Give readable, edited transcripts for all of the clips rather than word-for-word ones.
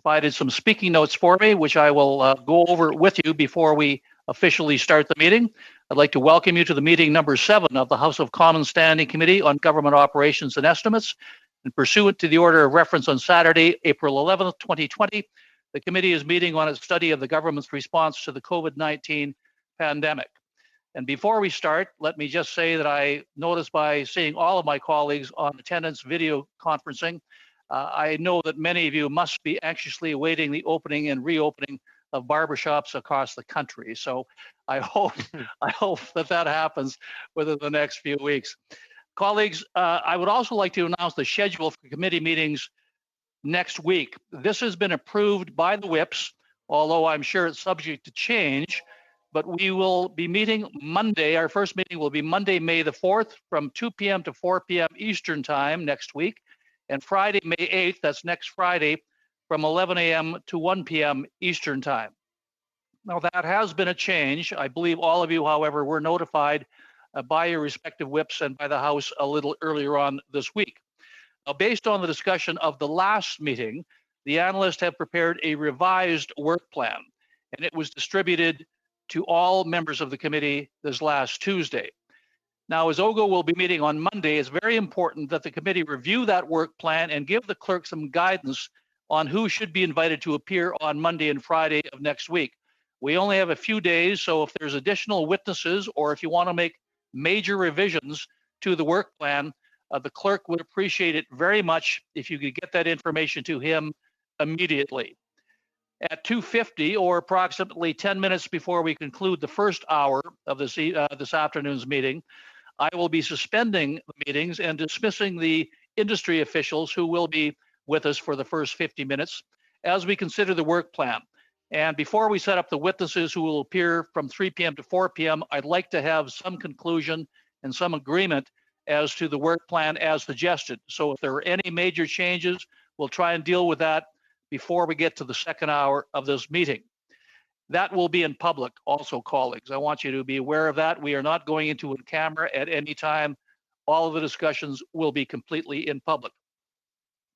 provided some speaking notes for me, which I will go over with you before we officially start the meeting. I'd like to welcome you to the meeting number 7 of the House of Commons Standing Committee on Government Operations and Estimates. And pursuant to the order of reference on Saturday, April 11th, 2020, the committee is meeting on its study of the government's response to the COVID-19 pandemic. And before we start, let me just say that I noticed by seeing all of my colleagues on attendance video conferencing, I know that many of you must be anxiously awaiting the opening and reopening of barbershops across the country. So I hope that happens within the next few weeks. Colleagues, I would also like to announce the schedule for committee meetings next week. This has been approved by the whips, although I'm sure it's subject to change. But we will be meeting Monday. Our first meeting will be Monday, May the 4th from 2 p.m. to 4 p.m. Eastern Time next week. And Friday, May 8th, that's next Friday, from 11 a.m. to 1 p.m. Eastern Time. Now, that has been a change. I believe all of you, however, were notified by your respective whips and by the House a little earlier on this week. Now, based on the discussion of the last meeting, the analysts have prepared a revised work plan, and it was distributed to all members of the committee this last Tuesday. Now, as OGO will be meeting on Monday, it's very important that the committee review that work plan and give the clerk some guidance on who should be invited to appear on Monday and Friday of next week. We only have a few days, so if there's additional witnesses or if you want to make major revisions to the work plan, the clerk would appreciate it very much if you could get that information to him immediately. At 2:50, or approximately 10 minutes before we conclude the first hour of this afternoon's meeting, I will be suspending the meetings and dismissing the industry officials who will be with us for the first 50 minutes as we consider the work plan. And before we set up the witnesses who will appear from 3 p.m. to 4 p.m., I'd like to have some conclusion and some agreement as to the work plan as suggested. So if there are any major changes, we'll try and deal with that before we get to the second hour of this meeting. That will be in public also, colleagues. I want you to be aware of that. We are not going into a camera at any time. All of the discussions will be completely in public.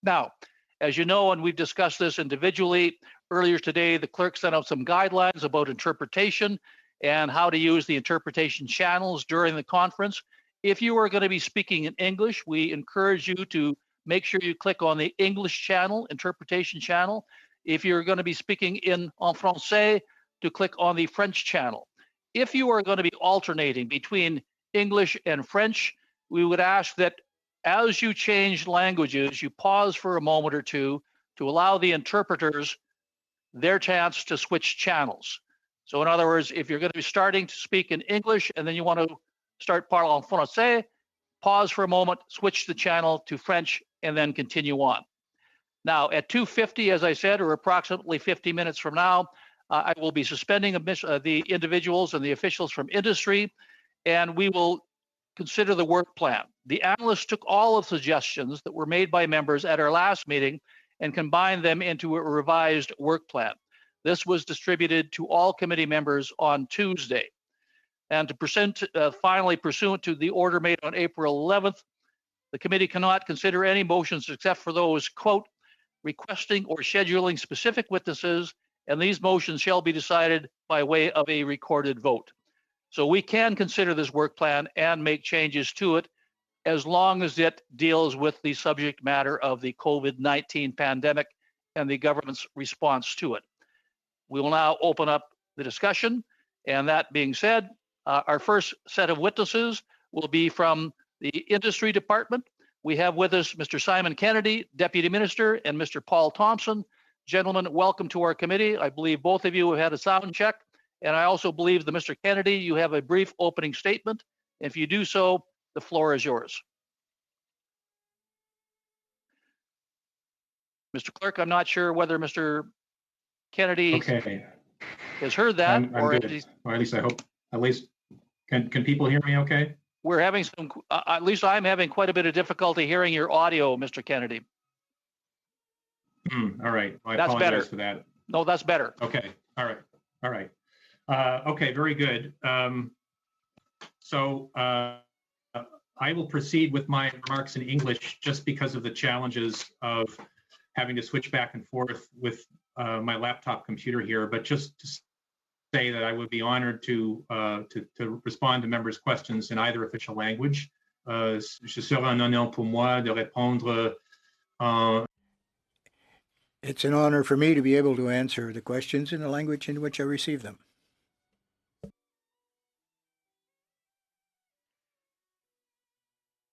Now, as you know, and we've discussed this individually, earlier today, the clerk sent out some guidelines about interpretation and how to use the interpretation channels during the conference. If you are going to be speaking in English, we encourage you to make sure you click on the English channel, interpretation channel. If you're going to be speaking en français, to click on the French channel. If you are going to be alternating between English and French, we would ask that as you change languages, you pause for a moment or two to allow the interpreters their chance to switch channels. So in other words, if you're going to be starting to speak in English and then you want to start parler en français, pause for a moment, switch the channel to French, and then continue on. Now, at 2:50, as I said, or approximately 50 minutes from now, I will be suspending the individuals and the officials from industry, and we will consider the work plan. The analysts took all of the suggestions that were made by members at our last meeting and combined them into a revised work plan. This was distributed to all committee members on Tuesday. And finally, pursuant to the order made on April 11th, the committee cannot consider any motions except for those, quote, requesting or scheduling specific witnesses, and these motions shall be decided by way of a recorded vote. So we can consider this work plan and make changes to it as long as it deals with the subject matter of the COVID-19 pandemic and the government's response to it. We will now open up the discussion, and that being said, our first set of witnesses will be from the industry department. We have with us Mr. Simon Kennedy, Deputy Minister, and Mr. Paul Thompson. Gentlemen, welcome to our committee. I believe both of you have had a sound check, and I also believe that Mr. Kennedy, you have a brief opening statement. If you do so, the floor is yours. Mr. Clerk, I'm not sure whether Mr. Kennedy has heard that. I'm good. Or at least I hope. At least, can people hear me okay? We're having some, at least I'm having quite a bit of difficulty hearing your audio, Mr. Kennedy. All right. Well, I that's apologize better. For that. No, that's better. Okay. All right. All right. Okay. Very good. So I will proceed with my remarks in English just because of the challenges of having to switch back and forth with my laptop computer here, but just to say that I would be honored to respond to members' questions in either official language. Ce sera un honneur pour moi de répondre en. It's an honor for me to be able to answer the questions in the language in which I receive them.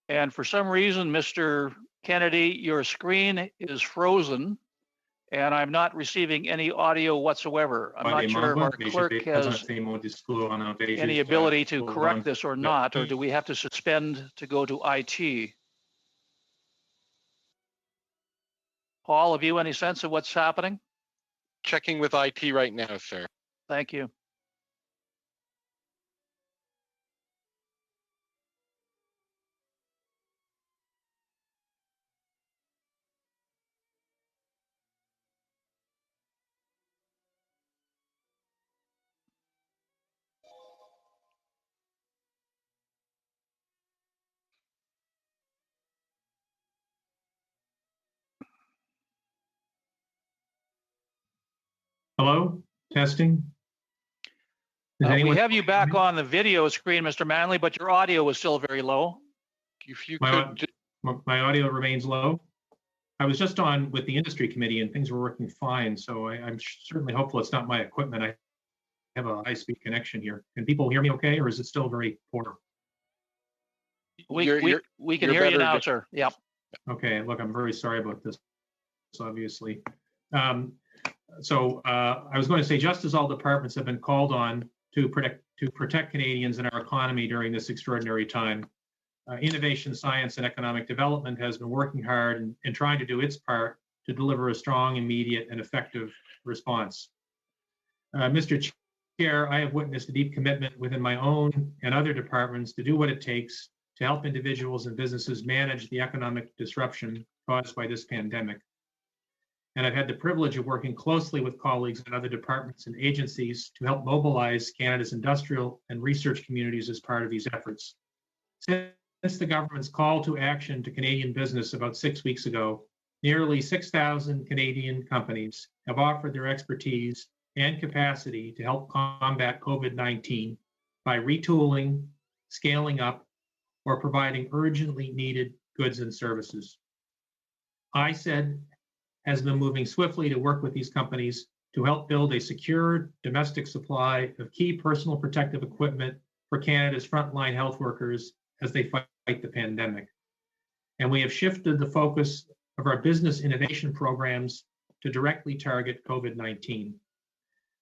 And for some reason, Mr. Kennedy, your screen is frozen, and I'm not receiving any audio whatsoever. I'm not sure if our clerk has any ability to correct this or not, or do we have to suspend to go to IT? Paul, have you any sense of what's happening? Checking with IT right now, sir. Thank you. Hello, testing. We have you back on the video screen, Mr. Manley, but your audio is still very low. If you my audio remains low. I was just on with the industry committee and things were working fine, so I'm certainly hopeful it's not my equipment. I have a high-speed connection here. Can people hear me okay, or is it still very poor? We can hear you now, sir. Yep. Okay, look, I'm very sorry about this, obviously. So I was going to say, just as all departments have been called on to protect Canadians and our economy during this extraordinary time, Innovation, Science, and Economic Development has been working hard and trying to do its part to deliver a strong, immediate, and effective response. Mr. Chair, I have witnessed a deep commitment within my own and other departments to do what it takes to help individuals and businesses manage the economic disruption caused by this pandemic. And I've had the privilege of working closely with colleagues in other departments and agencies to help mobilize Canada's industrial and research communities as part of these efforts. Since the government's call to action to Canadian business about 6 weeks ago, nearly 6,000 Canadian companies have offered their expertise and capacity to help combat COVID-19 by retooling, scaling up, or providing urgently needed goods and services. ISED has been moving swiftly to work with these companies to help build a secure domestic supply of key personal protective equipment for Canada's frontline health workers as they fight the pandemic. And we have shifted the focus of our business innovation programs to directly target COVID-19.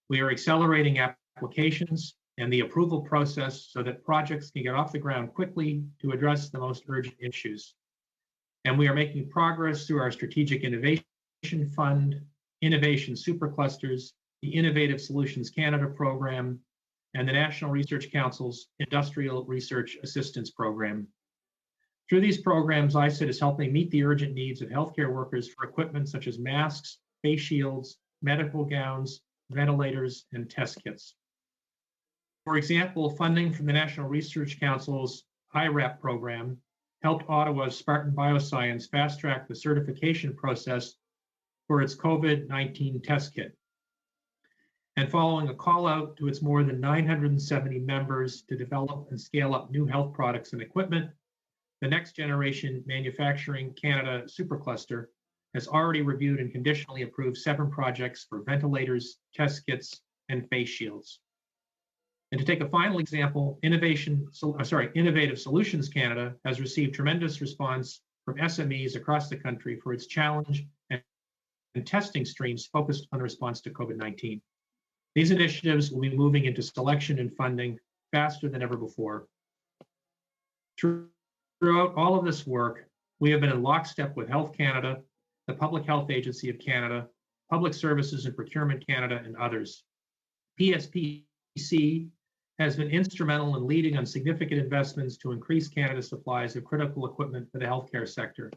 We are accelerating applications and the approval process so that projects can get off the ground quickly to address the most urgent issues. And we are making progress through our Strategic Innovation Fund, Innovation Superclusters, the Innovative Solutions Canada program, and the National Research Council's Industrial Research Assistance Program. Through these programs, ISED is helping meet the urgent needs of healthcare workers for equipment such as masks, face shields, medical gowns, ventilators, and test kits. For example, funding from the National Research Council's IRAP program helped Ottawa's Spartan Bioscience fast-track the certification process for its COVID-19 test kit. And following a call out to its more than 970 members to develop and scale up new health products and equipment, the Next Generation Manufacturing Canada Supercluster has already reviewed and conditionally approved 7 projects for ventilators, test kits, and face shields. And to take a final example, Innovative Solutions Canada has received tremendous response from SMEs across the country for its challenge and testing streams focused on the response to COVID-19. These initiatives will be moving into selection and funding faster than ever before. Throughout all of this work, we have been in lockstep with Health Canada, the Public Health Agency of Canada, Public Services and Procurement Canada, and others. PSPC has been instrumental in leading on significant investments to increase Canada's supplies of critical equipment for the healthcare sector.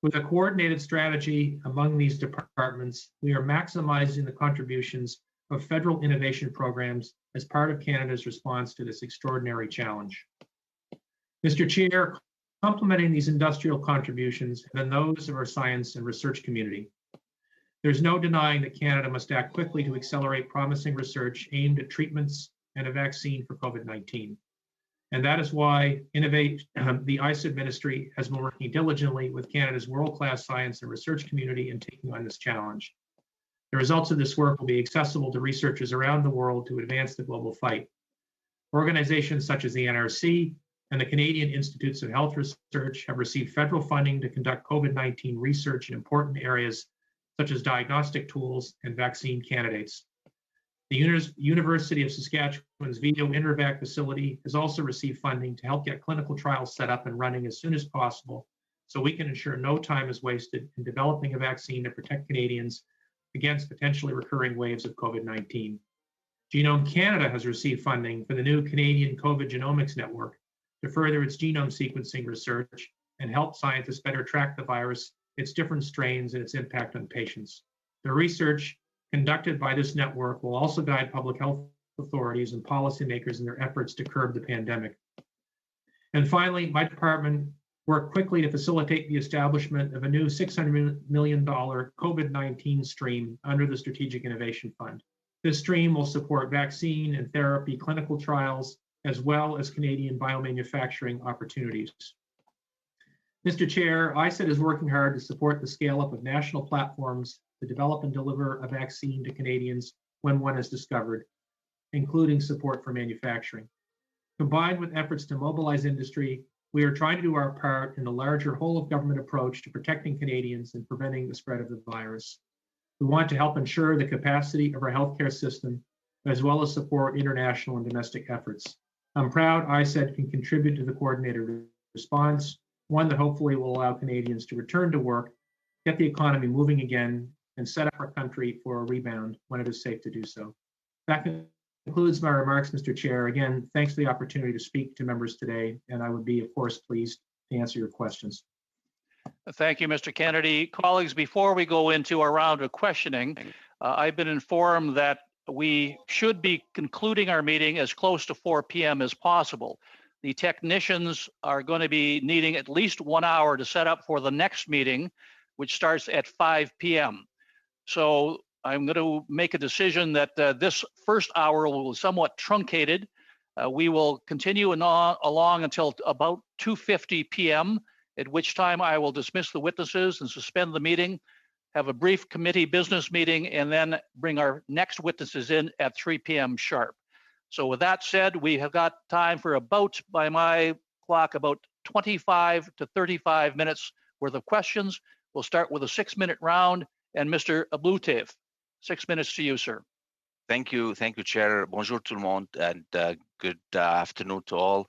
With a coordinated strategy among these departments, we are maximizing the contributions of federal innovation programs as part of Canada's response to this extraordinary challenge. Mr. Chair, complementing these industrial contributions have been those of our science and research community. There's no denying that Canada must act quickly to accelerate promising research aimed at treatments and a vaccine for COVID-19. And that is why the ICID ministry has been working diligently with Canada's world-class science and research community in taking on this challenge. The results of this work will be accessible to researchers around the world to advance the global fight. Organizations such as the NRC and the Canadian Institutes of Health Research have received federal funding to conduct COVID-19 research in important areas such as diagnostic tools and vaccine candidates. The University of Saskatchewan's Vido InterVac facility has also received funding to help get clinical trials set up and running as soon as possible, so we can ensure no time is wasted in developing a vaccine to protect Canadians against potentially recurring waves of COVID-19. Genome Canada has received funding for the new Canadian COVID Genomics Network to further its genome sequencing research and help scientists better track the virus, its different strains, and its impact on patients. The research conducted by this network will also guide public health authorities and policymakers in their efforts to curb the pandemic. And finally, my department worked quickly to facilitate the establishment of a new $600 million COVID-19 stream under the Strategic Innovation Fund. This stream will support vaccine and therapy clinical trials, as well as Canadian biomanufacturing opportunities. Mr. Chair, ICID is working hard to support the scale-up of national platforms to develop and deliver a vaccine to Canadians when one is discovered, including support for manufacturing. Combined with efforts to mobilize industry, we are trying to do our part in the larger whole-of-government approach to protecting Canadians and preventing the spread of the virus. We want to help ensure the capacity of our healthcare system, as well as support international and domestic efforts. I'm proud ICID can contribute to the coordinated response, one that hopefully will allow Canadians to return to work, get the economy moving again, and set up our country for a rebound when it is safe to do so. That concludes my remarks, Mr. Chair. Again, thanks for the opportunity to speak to members today, and I would be, of course, pleased to answer your questions. Thank you, Mr. Kennedy. Colleagues, before we go into our round of questioning, I've been informed that we should be concluding our meeting as close to 4 p.m. as possible. The technicians are going to be needing at least 1 hour to set up for the next meeting, which starts at 5 p.m. So I'm going to make a decision that this first hour will be somewhat truncated. We will continue along until about 2:50 p.m., at which time I will dismiss the witnesses and suspend the meeting, have a brief committee business meeting, and then bring our next witnesses in at 3 p.m. sharp. So with that said, we have got time for about, by my clock, about 25 to 35 minutes worth of questions. We'll start with a 6-minute round. And Mr. Ablutev, 6 minutes to you, sir. Thank you, Chair. Bonjour tout le monde, and good afternoon to all.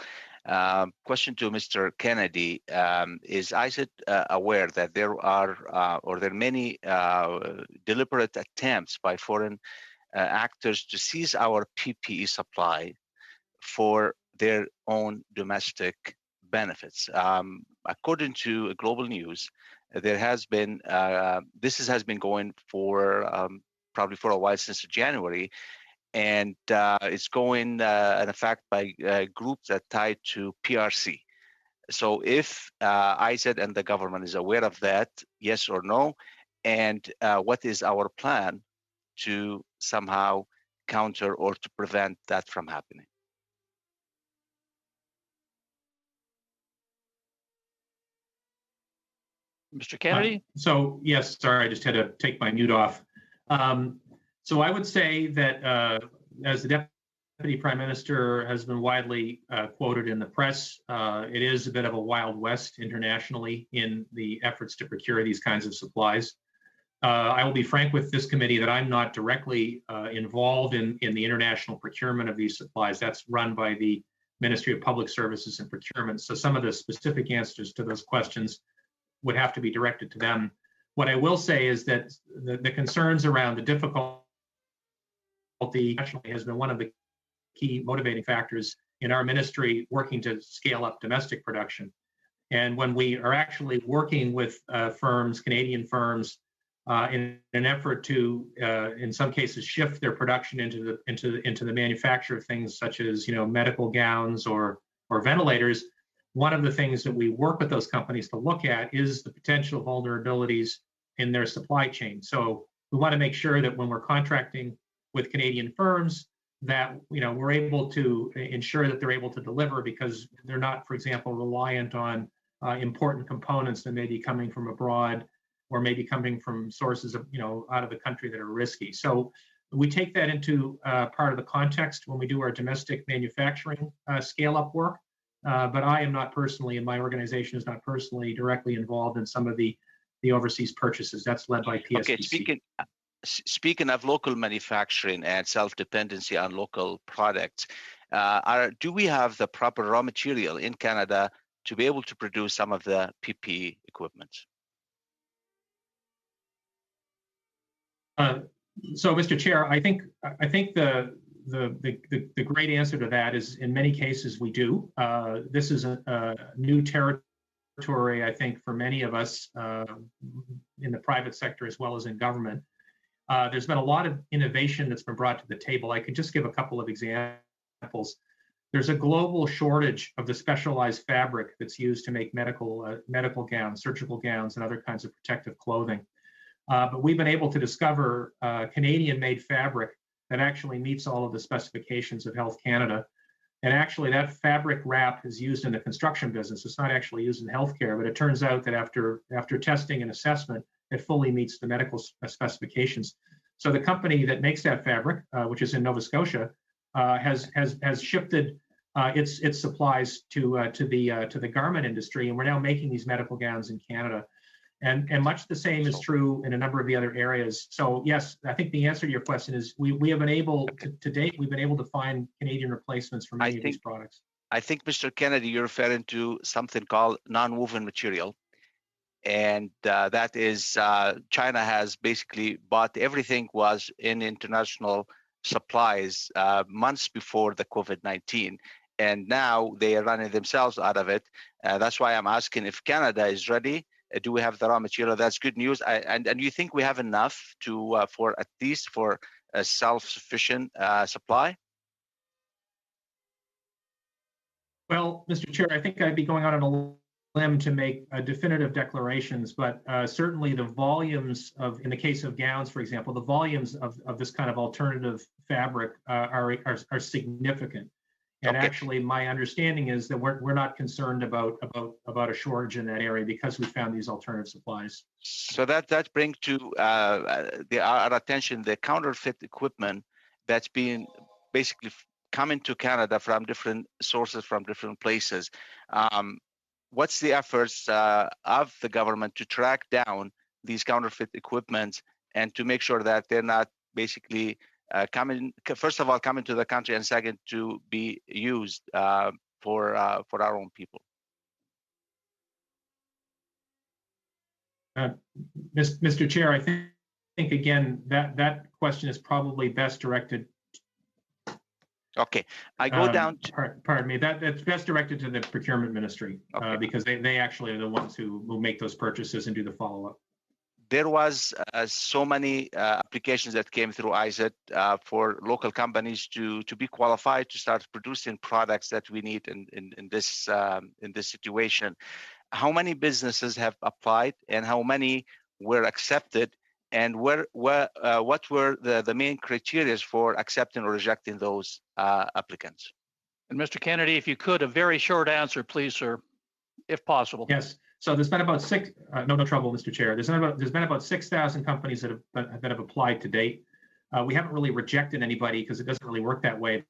Question to Mr. Kennedy: is ICID aware that there are many deliberate attempts by foreign actors to seize our PPE supply for their own domestic benefits? According to Global News, there has been this has been going for probably for a while, since January, and it's going in effect by groups that tie to PRC. So if ICID and the government is aware of that, yes or no, and what is our plan to somehow counter or to prevent that from happening? Mr. Kennedy? So yes, sorry, I just had to take my mute off. So I would say that as the Deputy Prime Minister has been widely quoted in the press, it is a bit of a Wild West internationally in the efforts to procure these kinds of supplies. I will be frank with this committee that I'm not directly involved in the international procurement of these supplies. That's run by the Ministry of Public Services and Procurement. So some of the specific answers to those questions would have to be directed to them. What I will say is that the concerns around the difficulty nationally has been one of the key motivating factors in our ministry working to scale up domestic production. And when we are actually working with firms, Canadian firms, in an effort to, in some cases, shift their production into the manufacture of things such as medical gowns or ventilators, one of the things that we work with those companies to look at is the potential vulnerabilities in their supply chain. So we want to make sure that when we're contracting with Canadian firms, that we're able to ensure that they're able to deliver, because they're not, for example, reliant on important components that may be coming from abroad or maybe coming from sources of out of the country that are risky. So we take that into part of the context when we do our domestic manufacturing scale-up work. But I am not personally, and my organization is not personally directly involved in some of the overseas purchases. That's led by PSPC. Okay, speaking of local manufacturing and self-dependency on local products, do we have the proper raw material in Canada to be able to produce some of the PPE equipment? So, Mr. Chair, I think the great answer to that is, in many cases we do. This is a new territory, I think, for many of us in the private sector as well as in government. There's been a lot of innovation that's been brought to the table. I could just give a couple of examples. There's a global shortage of the specialized fabric that's used to make medical gowns, surgical gowns, and other kinds of protective clothing. But we've been able to discover Canadian-made fabric that actually meets all of the specifications of Health Canada. And actually, that fabric wrap is used in the construction business. It's not actually used in healthcare, but it turns out that after testing and assessment, it fully meets the medical specifications. So the company that makes that fabric, which is in Nova Scotia, has shifted its supplies to the garment industry, and we're now making these medical gowns in Canada. And much the same is true in a number of the other areas. So yes, I think the answer to your question is we have been able to date, we've been able to find Canadian replacements for many of these products. I think, Mr. Kennedy, you're referring to something called non-woven material. And that is China has basically bought everything was in international supplies months before the COVID-19. And now they are running themselves out of it. That's why I'm asking if Canada is ready. Do we have the raw material? That's good news. And you think we have enough to for at least for a self-sufficient supply? Well, Mr. Chair, I think I'd be going out on a limb to make definitive declarations, but certainly the volumes of, in the case of gowns, for example, the volumes of this kind of alternative fabric are significant. And okay. Actually, my understanding is that we're not concerned about a shortage in that area because we found these alternative supplies. So that brings to our attention the counterfeit equipment that's being basically coming to Canada from different sources, from different places. What's the efforts of the government to track down these counterfeit equipment and to make sure that they're not basically first of all, coming to the country, and second, to be used for our own people? Mr. Chair, I think again that question is probably best directed. Okay, I go down to. Pardon me. That's best directed to the procurement ministry, okay. Because they actually are the ones who make those purchases and do the follow-up. There was so many applications that came through ISET for local companies to be qualified to start producing products that we need in this situation. How many businesses have applied, and how many were accepted, and what were the main criteria for accepting or rejecting those applicants? And Mr. Kennedy, if you could, a very short answer, please, sir, if possible. Yes. So there's been about no trouble, Mr. Chair. There's been about 6,000 companies that have applied to date. We haven't really rejected anybody because it doesn't really work that way.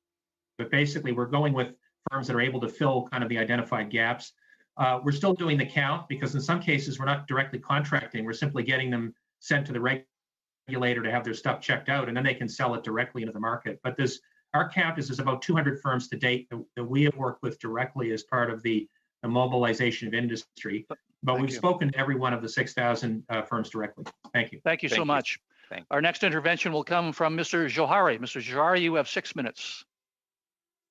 But basically, we're going with firms that are able to fill kind of the identified gaps. We're still doing the count because in some cases we're not directly contracting. We're simply getting them sent to the regulator to have their stuff checked out, and then they can sell it directly into the market. But our count is there's about 200 firms to date that we have worked with directly as part of the mobilization of industry, but we've spoken to every one of the 6,000 firms directly. Thank you. Thank you so much. Our next intervention will come from Mr. Johari. Mr. Johari, you have 6 minutes.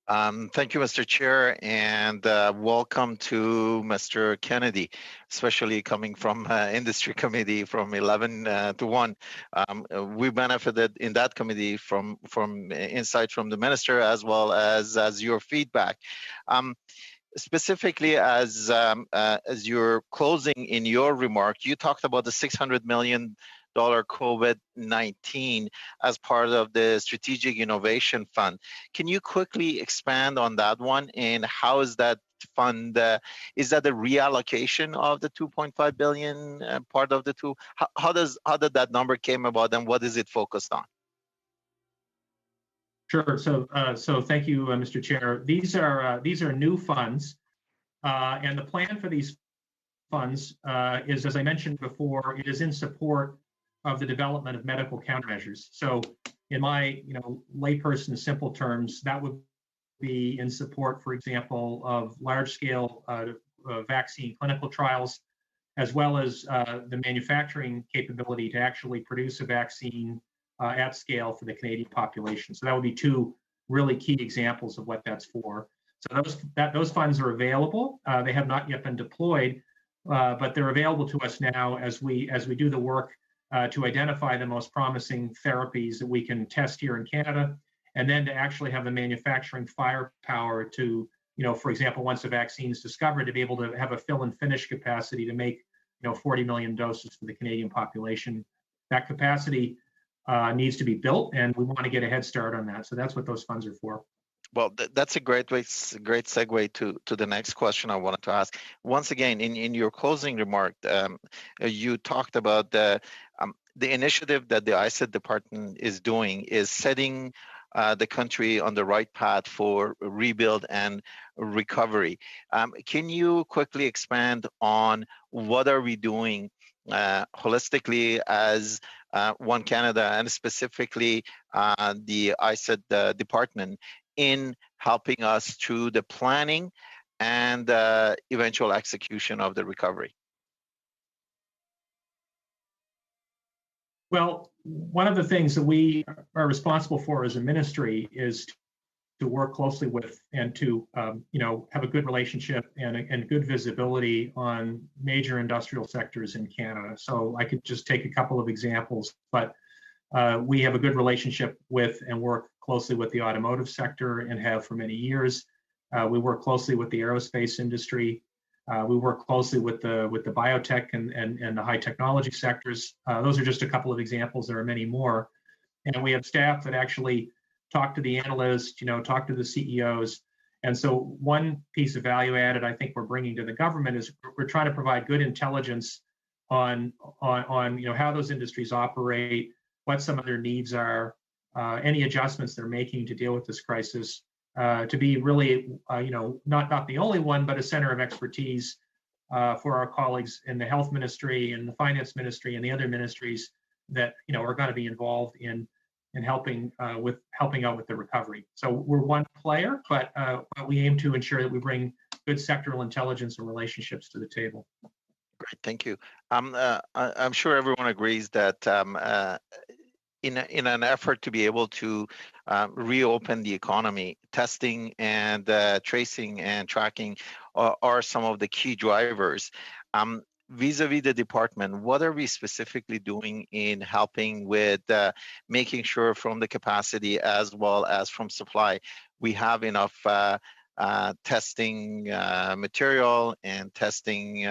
Thank you, Mr. Chair, and welcome to Mr. Kennedy, especially coming from Industry Committee from 11 to 1. We benefited in that committee from insight from the minister as well as your feedback. Specifically, as you're closing in your remark, you talked about the $600 million COVID-19 as part of the Strategic Innovation Fund. Can you quickly expand on that one, and how is that fund? Is that a reallocation of the 2.5 billion part of the two? How did that number came about, and what is it focused on? Sure. So thank you, Mr. Chair. These are new funds, and the plan for these funds is, as I mentioned before, it is in support of the development of medical countermeasures. So, in my layperson simple terms, that would be in support, for example, of large-scale vaccine clinical trials, as well as the manufacturing capability to actually produce a vaccine at scale for the Canadian population. So that would be two really key examples of what that's for. So those funds are available. They have not yet been deployed, but they're available to us now as we do the work to identify the most promising therapies that we can test here in Canada, and then to actually have the manufacturing firepower to, for example, once a vaccine is discovered, to be able to have a fill and finish capacity to make 40 million doses for the Canadian population. That capacity needs to be built, and we want to get a head start on that. So that's what those funds are for. Well, that's a great segue to the next question I wanted to ask. Once again, in your closing remark, you talked about the initiative that the ISET department is doing is setting the country on the right path for rebuild and recovery. Can you quickly expand on what are we doing holistically as One Canada, and specifically the ISET department, in helping us through the planning and eventual execution of the recovery? Well, one of the things that we are responsible for as a ministry is to work closely with and to have a good relationship and good visibility on major industrial sectors in Canada. So I could just take a couple of examples, but we have a good relationship with and work closely with the automotive sector and have for many years. We work closely with the aerospace industry. We work closely with the biotech and the high technology sectors. Those are just a couple of examples. There are many more. And we have staff that actually talk to the analysts, talk to the CEOs. And so one piece of value added I think we're bringing to the government is we're trying to provide good intelligence on how those industries operate, what some of their needs are, any adjustments they're making to deal with this crisis, to be really, not the only one, but a center of expertise for our colleagues in the health ministry and the finance ministry and the other ministries that are going to be involved in helping out with the recovery. So we're one player, but we aim to ensure that we bring good sectoral intelligence and relationships to the table. Great, thank you. I'm sure everyone agrees that in an effort to be able to reopen the economy, testing and tracing and tracking are some of the key drivers. Vis-a-vis the department, what are we specifically doing in helping with making sure from the capacity as well as from supply, we have enough testing material and testing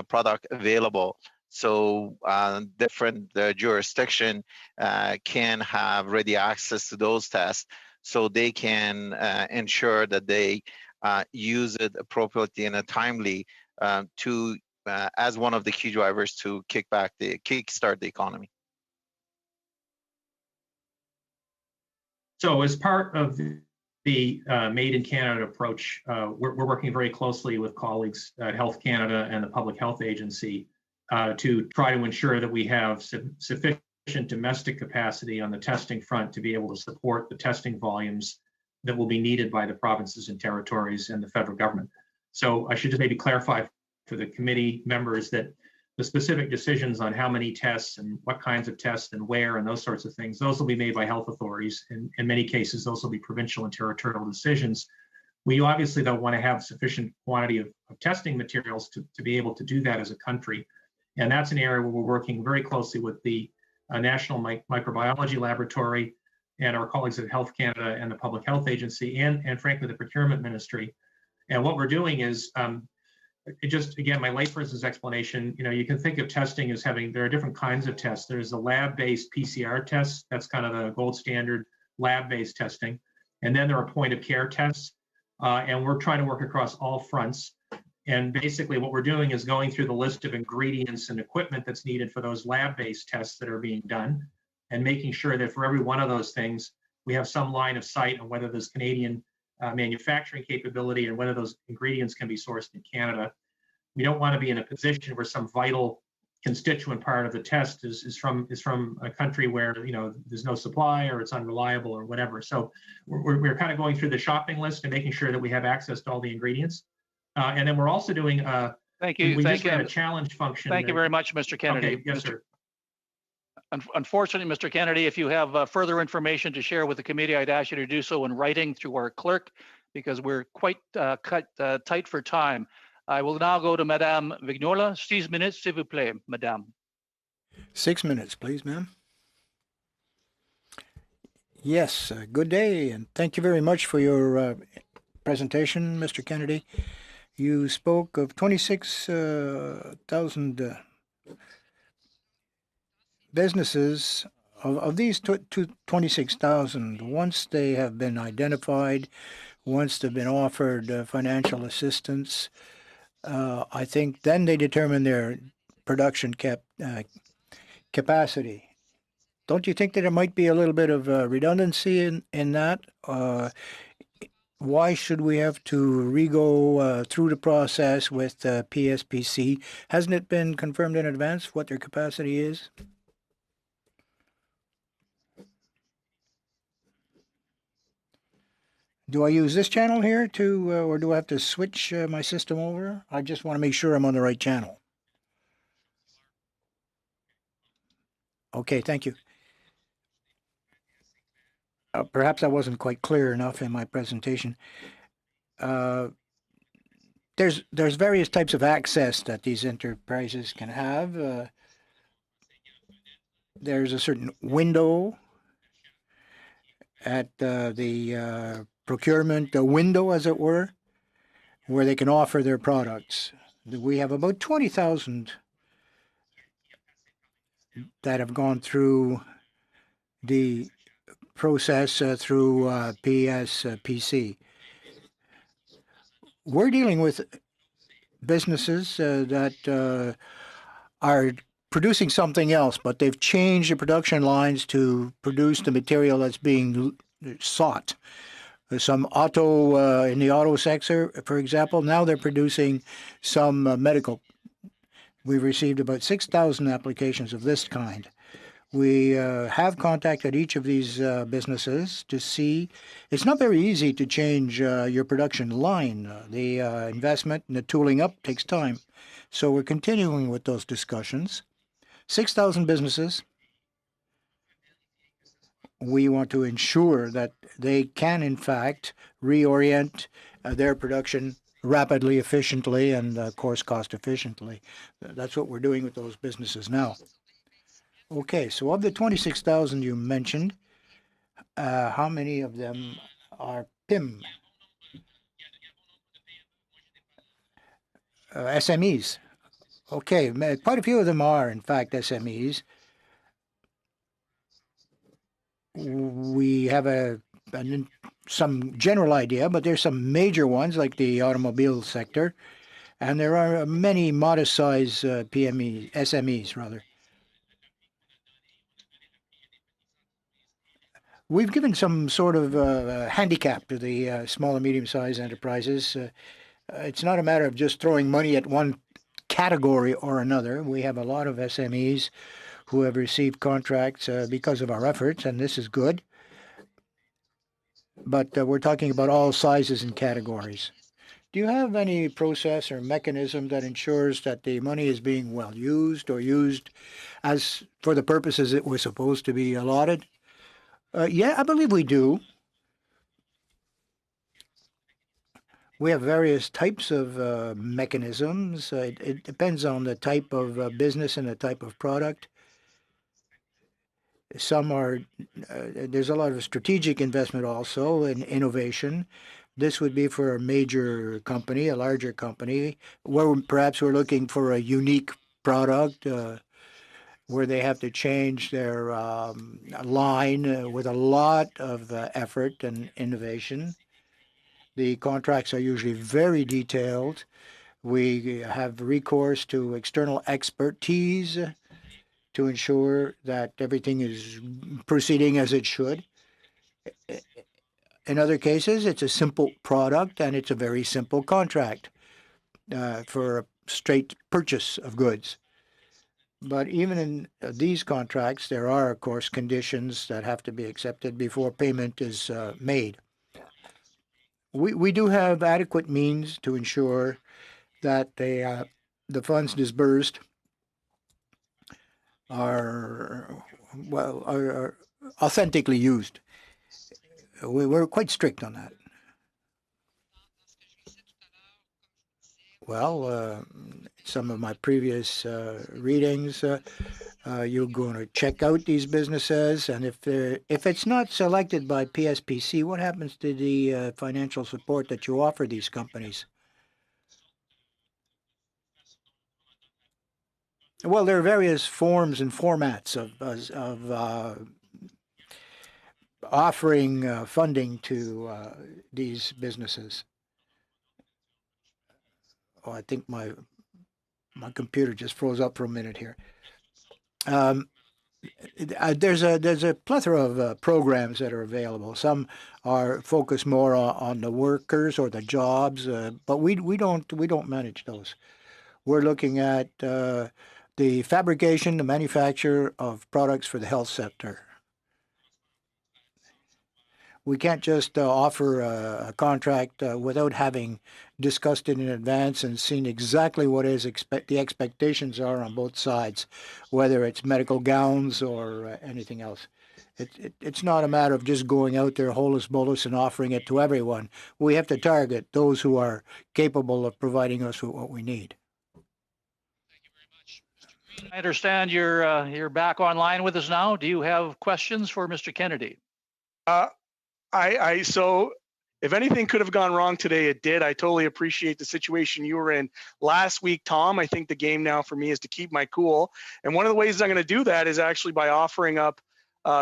product available, so different jurisdiction can have ready access to those tests, so they can ensure that they use it appropriately and timely to as one of the key drivers to kickstart the economy. So as part of the Made in Canada approach, we're working very closely with colleagues at Health Canada and the Public Health Agency to try to ensure that we have sufficient domestic capacity on the testing front to be able to support the testing volumes that will be needed by the provinces and territories and the federal government. So I should just maybe clarify for the committee members that the specific decisions on how many tests and what kinds of tests and where and those sorts of things, those will be made by health authorities. In many cases, those will be provincial and territorial decisions. We obviously, though, want to have sufficient quantity of testing materials to be able to do that as a country. And that's an area where we're working very closely with the National Microbiology Laboratory and our colleagues at Health Canada and the Public Health Agency and frankly, the Procurement Ministry. And what we're doing is just again, my layperson's explanation, you can think of testing as there are different kinds of tests. There's the lab-based PCR tests. That's kind of the gold standard lab-based testing. And then there are point of care tests. And we're trying to work across all fronts. And basically what we're doing is going through the list of ingredients and equipment that's needed for those lab-based tests that are being done, and making sure that for every one of those things, we have some line of sight on whether there's Canadian manufacturing capability and whether those ingredients can be sourced in Canada. We don't want to be in a position where some vital constituent part of the test is from a country where there's no supply or it's unreliable or whatever. So we're kind of going through the shopping list and making sure that we have access to all the ingredients. And then we're also doing Thank you. we Thank just you. ran a challenge function. Thank you very much, Mr. Kennedy. Okay, yes, sir. Unfortunately, Mr. Kennedy, if you have further information to share with the committee, I'd ask you to do so in writing through our clerk, because we're quite tight for time. I will now go to Madame Vignola. 6 minutes, s'il vous plaît, Madame. 6 minutes, please, ma'am. Yes, good day, and thank you very much for your presentation, Mr. Kennedy. You spoke of 26,000 businesses. Of these 26,000, once they have been identified, once they've been offered financial assistance, I think then they determine their production capacity. Don't you think that there might be a little bit of redundancy in that? Why should we have to re-go through the process with PSPC? Hasn't it been confirmed in advance what their capacity is? Do I use this channel here or do I have to switch my system over? I just want to make sure I'm on the right channel. Okay, thank you. Perhaps I wasn't quite clear enough in my presentation. There's various types of access that these enterprises can have. There's a certain window at the procurement window, as it were, where they can offer their products. We have about 20,000 that have gone through the process through PSPC. We're dealing with businesses that are producing something else, but they've changed the production lines to produce the material that's being sought. Some auto, in the auto sector, for example, now they're producing some medical. We've received about 6,000 applications of this kind. We have contacted each of these businesses to see. It's not very easy to change your production line. The investment and the tooling up takes time. So we're continuing with those discussions. 6,000 businesses. We want to ensure that they can, in fact, reorient their production rapidly, efficiently, and, of course, cost efficiently. That's what we're doing with those businesses now. Okay, so of the 26,000 you mentioned, how many of them are PIM? SMEs. Okay, quite a few of them are, in fact, SMEs. We have some general idea, but there's some major ones like the automobile sector, and there are many modest-sized SMEs, rather. We've given some sort of handicap to the small and medium-sized enterprises. It's not a matter of just throwing money at one category or another. We have a lot of SMEs who have received contracts because of our efforts, and this is good. But we're talking about all sizes and categories. Do you have any process or mechanism that ensures that the money is being well used or used as for the purposes it was supposed to be allotted? Yeah, I believe we do. We have various types of mechanisms. It depends on the type of business and the type of product. Some are, there's a lot of strategic investment also in innovation, This would be for a major company, a larger company, where perhaps we're looking for a unique product where they have to change their line with a lot of effort and innovation. The contracts are usually very detailed. We have recourse to external expertise to ensure that everything is proceeding as it should. In other cases, it's a simple product and it's a very simple contract for a straight purchase of goods. But even in these contracts, there are, of course, conditions that have to be accepted before payment is made. We do have adequate means to ensure that the funds disbursed are authentically used. We're quite strict on that. Well, some of my previous readings, you're going to check out these businesses, and if it's not selected by PSPC, what happens to the financial support that you offer these companies? Well, there are various forms and formats of offering funding to these businesses. Oh, I think my computer just froze up for a minute here. There's a plethora of programs that are available. Some are focused more on the workers or the jobs, but we don't manage those. We're looking at the fabrication, the manufacture of products for the health sector. We can't just offer a contract without having discussed it in advance and seen exactly what the expectations are on both sides, whether it's medical gowns or anything else. It's not a matter of just going out there holus bolus and offering it to everyone. We have to target those who are capable of providing us with what we need. I understand you're back online with us now. Do you have questions for Mr. Kennedy? So if anything could have gone wrong today, it did. I totally appreciate the situation you were in last week, Tom. I think the game now for me is to keep my cool. And one of the ways I'm going to do that is actually by offering up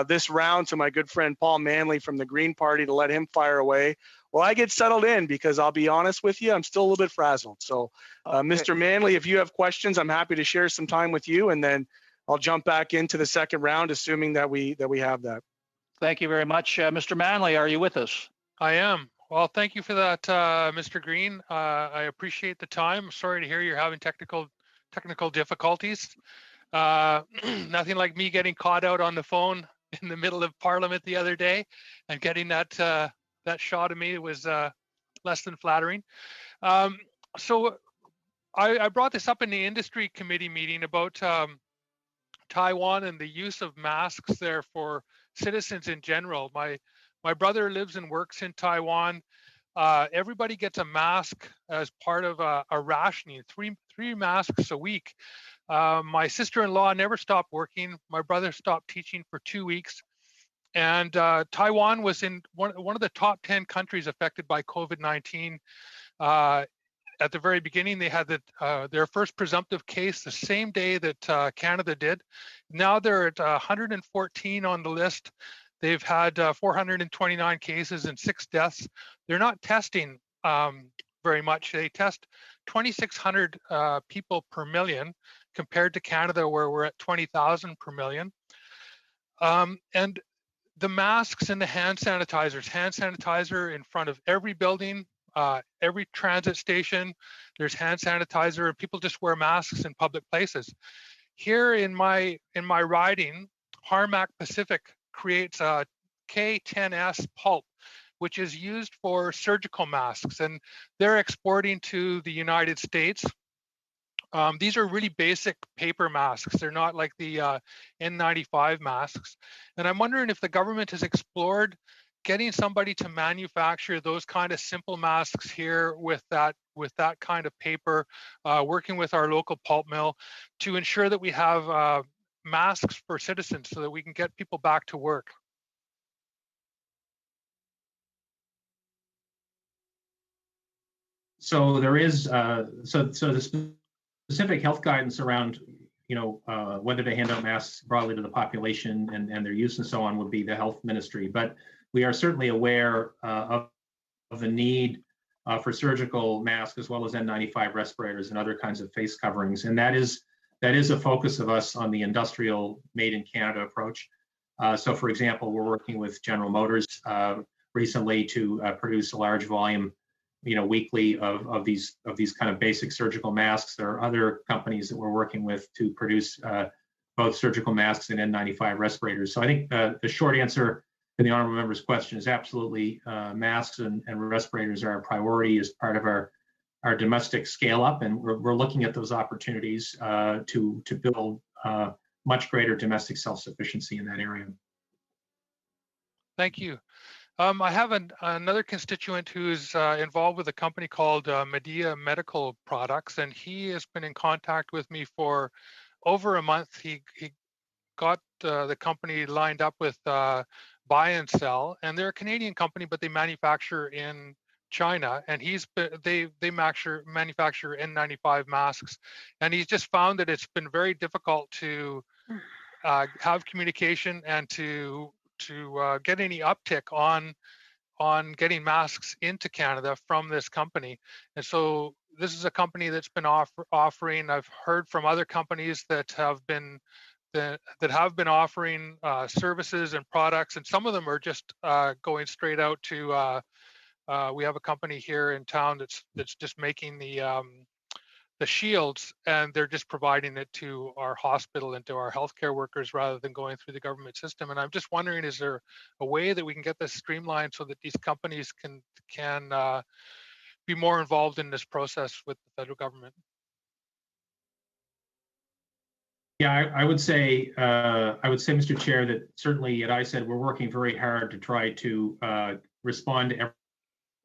this round to my good friend Paul Manley from the Green Party to let him fire away. Well, I get settled in because I'll be honest with you, I'm still a little bit frazzled. So Mr. Manley, if you have questions, I'm happy to share some time with you, and then I'll jump back into the second round, assuming that we have that. Thank you very much. Mr. Manley, are you with us? I am. Well, thank you for that, Mr. Green. I appreciate the time. Sorry to hear you're having technical difficulties. Nothing like me getting caught out on the phone in the middle of Parliament the other day and getting that shot of me. It was less than flattering. So I brought this up in the industry committee meeting about Taiwan and the use of masks there for citizens in general. My brother lives and works in Taiwan. Everybody gets a mask as part of a rationing, three masks a week. My sister-in-law never stopped working. My brother stopped teaching for 2 weeks. And Taiwan was in one of the top 10 countries affected by COVID-19. At the very beginning, they had their first presumptive case the same day that Canada did. Now they're at 114 on the list. They've had 429 cases and 6 deaths. They're not testing very much. They test 2,600 people per million compared to Canada, where we're at 20,000 per million. And the masks and the hand sanitizer in front of every building, every transit station, there's hand sanitizer, and people just wear masks in public places. Here in my riding, Harmac Pacific creates a K10S pulp, which is used for surgical masks, and they're exporting to the United States. These are really basic paper masks. They're not like the N95 masks. And I'm wondering if the government has explored getting somebody to manufacture those kind of simple masks here with that kind of paper, working with our local pulp mill to ensure that we have masks for citizens so that we can get people back to work. So there is so the specific health guidance around whether to hand out masks broadly to the population and their use and so on would be the health ministry. But we are certainly aware of the need for surgical masks as well as N95 respirators and other kinds of face coverings, and that is a focus of us on the industrial made in Canada approach. So, for example, we're working with General Motors recently to produce a large volume, weekly of these kind of basic surgical masks. There are other companies that we're working with to produce both surgical masks and N95 respirators. So I think the short answer to the honorable member's question is absolutely masks and respirators are a priority as part of our domestic scale up, and we're looking at those opportunities to build much greater domestic self-sufficiency in that area. Thank you. I have another constituent who's involved with a company called Medea Medical Products, and he has been in contact with me for over a month. He got the company lined up with Buy and Sell, and they're a Canadian company, but they manufacture in China, and they manufacture N95 masks, and he's just found that it's been very difficult to have communication and to get any uptick on getting masks into Canada from this company. And so this is a company that's been offering. I've heard from other companies that have been offering services and products, and some of them are just going straight out to. We have a company here in town that's just making the shields, and they're just providing it to our hospital and to our healthcare workers rather than going through the government system. And I'm just wondering, is there a way that we can get this streamlined so that these companies can be more involved in this process with the federal government? Yeah, I would say, Mr. Chair, that certainly at ISED, we're working very hard to try to respond to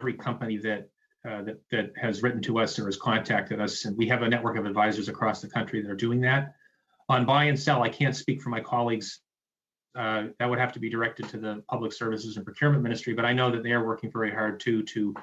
every company that has written to us or has contacted us, and we have a network of advisors across the country that are doing that. On Buy and Sell, I can't speak for my colleagues. That would have to be directed to the Public Services and Procurement Ministry, but I know that they are working very hard too to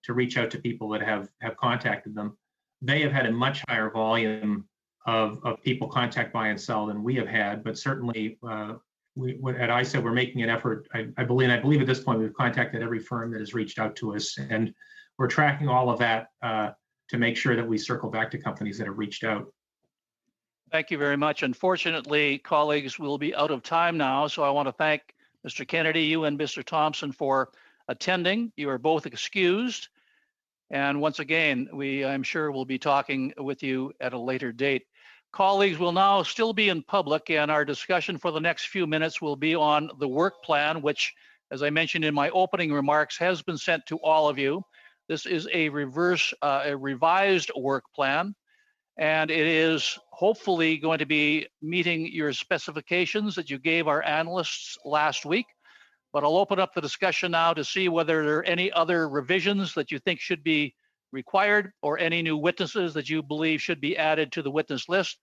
reach out to people that have contacted them. They have had a much higher volume of people contact Buy and Sell than we have had, but certainly at ISED, we're making an effort. I believe at this point we've contacted every firm that has reached out to us, and we're tracking all of that to make sure that we circle back to companies that have reached out. Thank you very much. Unfortunately, colleagues, we'll be out of time now, so I want to thank Mr. Kennedy, you and Mr. Thompson for attending. You are both excused. And once again, I'm sure we'll be talking with you at a later date. Colleagues, will now still be in public, and our discussion for the next few minutes will be on the work plan, which, as I mentioned in my opening remarks, has been sent to all of you. This is a revised work plan, and it is hopefully going to be meeting your specifications that you gave our analysts last week. But I'll open up the discussion now to see whether there are any other revisions that you think should be required or any new witnesses that you believe should be added to the witness list.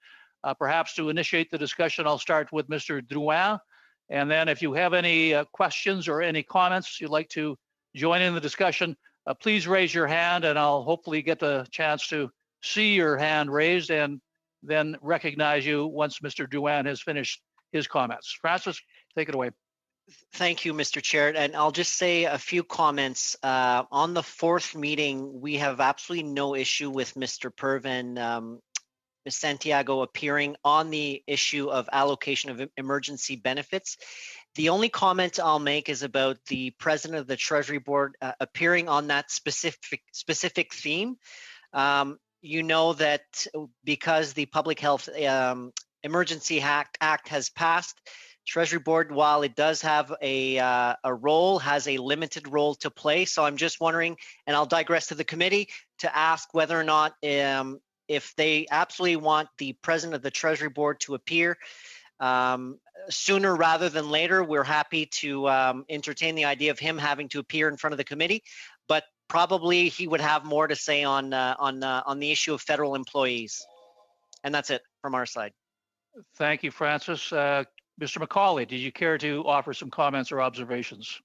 Perhaps to initiate the discussion, I'll start with Mr. Drouin. And then if you have any questions or any comments you'd like to join in the discussion, please raise your hand, and I'll hopefully get the chance to see your hand raised and then recognize you once Mr. Drouin has finished his comments. Francis, take it away. Thank you, Mr. Chair. And I'll just say a few comments. On the fourth meeting, we have absolutely no issue with Mr. Pervin, Ms. Santiago appearing on the issue of allocation of emergency benefits. The only comment I'll make is about the president of the Treasury Board appearing on that specific theme. You know that because the Public Health Emergency Act has passed, Treasury Board, while it does have a role, has a limited role to play. So I'm just wondering, and I'll digress to the committee to ask whether or not if they absolutely want the president of the Treasury Board to appear sooner rather than later. We're happy to entertain the idea of him having to appear in front of the committee, but probably he would have more to say on the issue of federal employees. And that's it from our side. Thank you, Francis. Mr. McCauley, did you care to offer some comments or observations?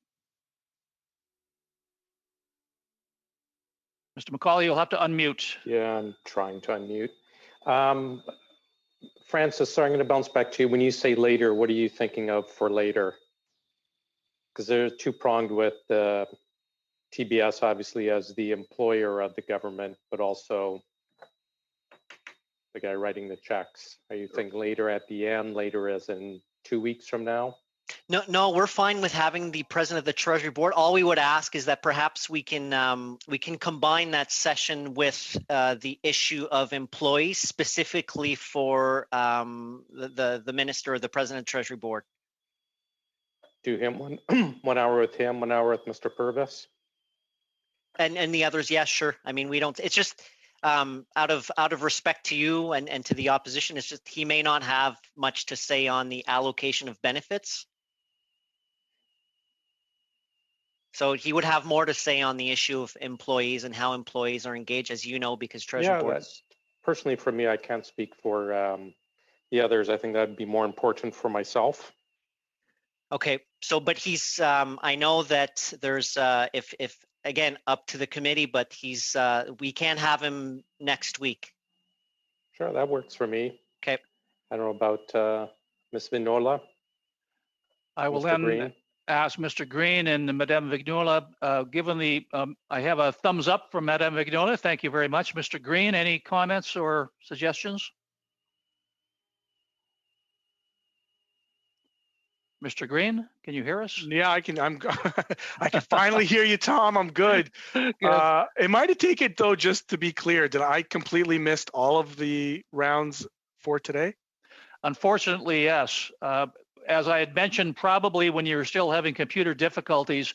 Mr. McCauley, you'll have to unmute. Yeah, I'm trying to unmute. Francis, sorry, I'm going to bounce back to you. When you say later, what are you thinking of for later? Because they're two-pronged with TBS, obviously, as the employer of the government, but also the guy writing the checks. Are you thinking later at the end, later as in 2 weeks from now? No, we're fine with having the president of the Treasury Board. All we would ask is that perhaps we can combine that session with the issue of employees, specifically for the minister or the president of the Treasury Board. Do him 1 hour with him, 1 hour with Mr. Purvis. And the others, yeah, sure. I mean, we don't. It's just out of respect to you and to the opposition. It's just he may not have much to say on the allocation of benefits. So he would have more to say on the issue of employees and how employees are engaged, as you know, because Treasury Board. That's, personally, for me, I can't speak for the others. I think that'd be more important for myself. Okay, so but he's. I know that there's if again up to the committee, but he's. We can have him next week. Sure, that works for me. Okay. I don't know about Ms. Vignola. I will Mr. then Green. ask Mr. Green and Madame Vignola, given the, I have a thumbs up from Madame Vignola. Thank you very much. Mr. Green, any comments or suggestions? Mr. Green, can you hear us? Yeah, I can. I can finally hear you, Tom. I'm good. Am I to take it though? Just to be clear, did I completely missed all of the rounds for today? Unfortunately, yes. As I had mentioned, probably when you're still having computer difficulties,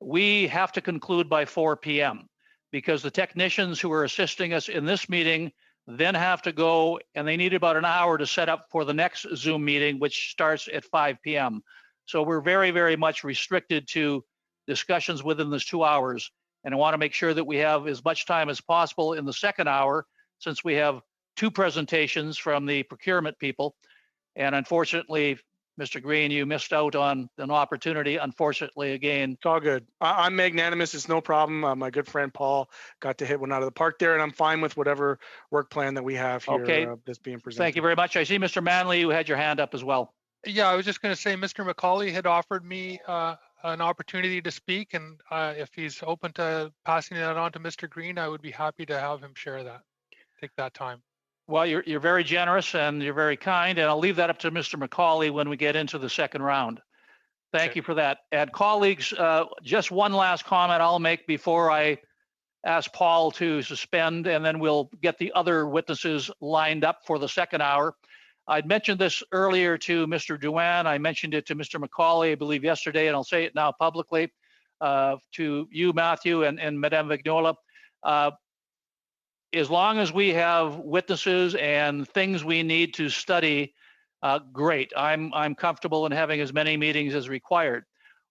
we have to conclude by 4 p.m. because the technicians who are assisting us in this meeting then have to go, and they need about an hour to set up for the next Zoom meeting, which starts at 5 p.m. So we're very, very much restricted to discussions within those 2 hours. And I want to make sure that we have as much time as possible in the second hour, since we have 2 presentations from the procurement people. And unfortunately, Mr. Green, you missed out on an opportunity, unfortunately, again. It's all good. I'm magnanimous. It's no problem. My good friend Paul got to hit one out of the park there, and I'm fine with whatever work plan that we have here Okay. that's being presented. Thank you very much. I see Mr. Manley, you had your hand up as well. Yeah, I was just going to say, Mr. McCauley had offered me an opportunity to speak, and if he's open to passing that on to Mr. Green, I would be happy to have him share that. Take that time. Well, you're very generous and you're very kind, and I'll leave that up to Mr. McCauley when we get into the second round. Thank you for that. And colleagues, just one last comment I'll make before I ask Paul to suspend, and then we'll get the other witnesses lined up for the second hour. I'd mentioned this earlier to Mr. Drouin. I mentioned it to Mr. McCauley, I believe yesterday, and I'll say it now publicly to you, Matthew, and Madame Vignola. As long as we have witnesses and things we need to study, great. I'm comfortable in having as many meetings as required.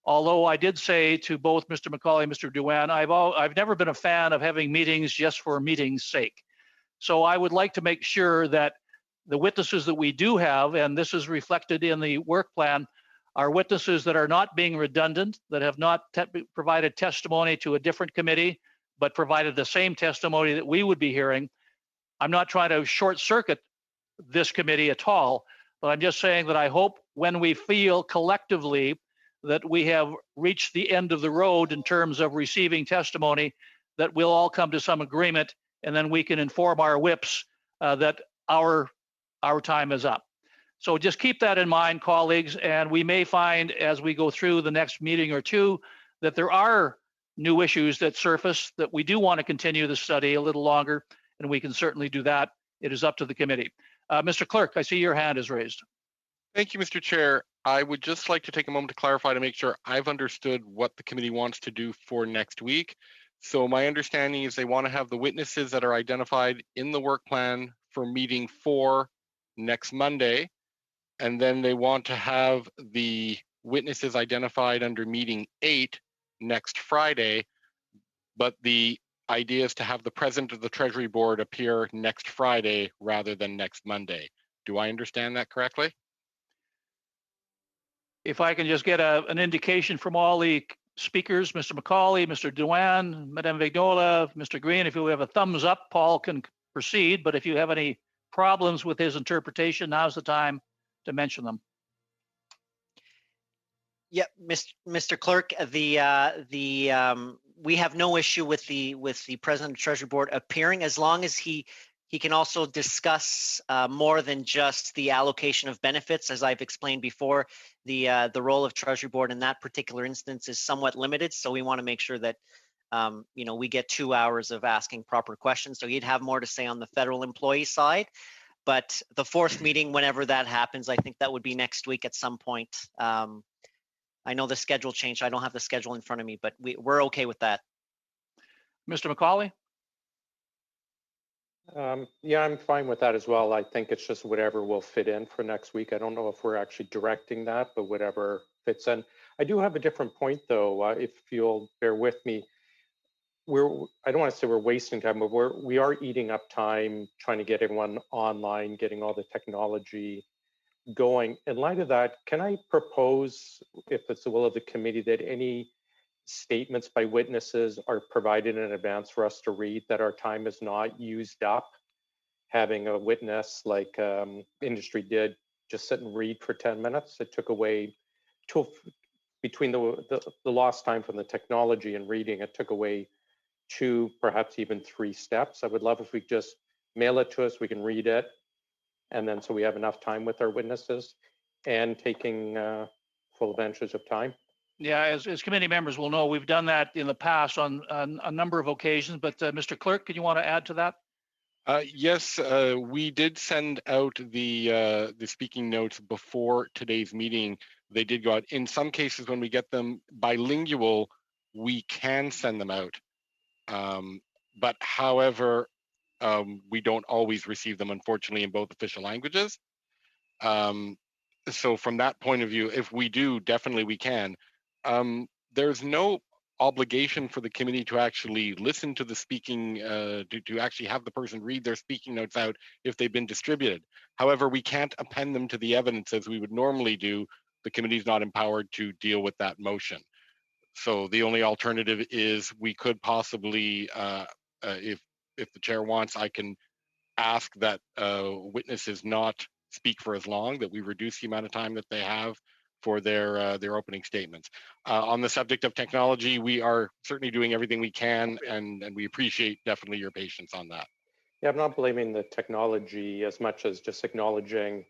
Although I did say to both Mr. McCauley and Mr. Drouin, I've never been a fan of having meetings just for meetings' sake. So I would like to make sure that the witnesses that we do have, and this is reflected in the work plan, are witnesses that are not being redundant, that have not provided testimony to a different committee, but provided the same testimony that we would be hearing. I'm not trying to short circuit this committee at all, but I'm just saying that I hope when we feel collectively that we have reached the end of the road in terms of receiving testimony, that we'll all come to some agreement, and then we can inform our whips that our time is up. So just keep that in mind, colleagues, and we may find as we go through the next meeting or two that there are new issues that surface that we do want to continue the study a little longer, and we can certainly do that. It is up to the committee. Mr. Clerk, I see your hand is raised. Thank you, Mr. Chair. I would just like to take a moment to clarify to make sure I've understood what the committee wants to do for next week. So my understanding is they want to have the witnesses that are identified in the work plan for meeting 4 next Monday, and then they want to have the witnesses identified under meeting 8 next Friday, but the idea is to have the president of the Treasury Board appear next Friday rather than next Monday. Do I understand that correctly? If I can just get an indication from all the speakers, Mr. McCauley, Mr. Dewan, Madame Vignola, Mr. Green, if you have a thumbs up, Paul can proceed. But if you have any problems with his interpretation, now's the time to mention them. Yeah, Mr. Clerk, we have no issue with the President of the Treasury Board appearing, as long as he can also discuss more than just the allocation of benefits. As I've explained before, the role of Treasury Board in that particular instance is somewhat limited. So we want to make sure that we get 2 hours of asking proper questions. So he'd have more to say on the federal employee side. But the fourth meeting, whenever that happens, I think that would be next week at some point. I know the schedule changed. I don't have the schedule in front of me, but we're okay with that. Mr. McCauley? Yeah, I'm fine with that as well. I think it's just whatever will fit in for next week. I don't know if we're actually directing that, but whatever fits in. I do have a different point, though, if you'll bear with me. I don't want to say we're wasting time, but we are eating up time trying to get everyone online, getting all the technology going. In light of that, can I propose, if it's the will of the committee, that any statements by witnesses are provided in advance for us to read, that our time is not used up having a witness like industry did just sit and read for 10 minutes. It took away, between the lost time from the technology and reading, it took away 2, perhaps even 3 steps. I would love if we just mail it to us, we can read it, and then so we have enough time with our witnesses and taking full advantage of time. Yeah, as committee members will know, we've done that in the past on a number of occasions. But Mr. Clerk, could you want to add to that? Yes, we did send out the speaking notes before today's meeting. They did go out. In some cases, when we get them bilingual, we can send them out. But however, we don't always receive them, unfortunately, in both official languages. So from that point of view, if we do, definitely we can. There's no obligation for the committee to actually listen to the speaking, to actually have the person read their speaking notes out if they've been distributed. However, we can't append them to the evidence as we would normally do. The committee is not empowered to deal with that motion. So the only alternative is we could possibly, if the chair wants, I can ask that witnesses not speak for as long, that we reduce the amount of time that they have for their opening statements. On the subject of technology, we are certainly doing everything we can, and we appreciate definitely your patience on that. Yeah, I'm not blaming the technology as much as just acknowledging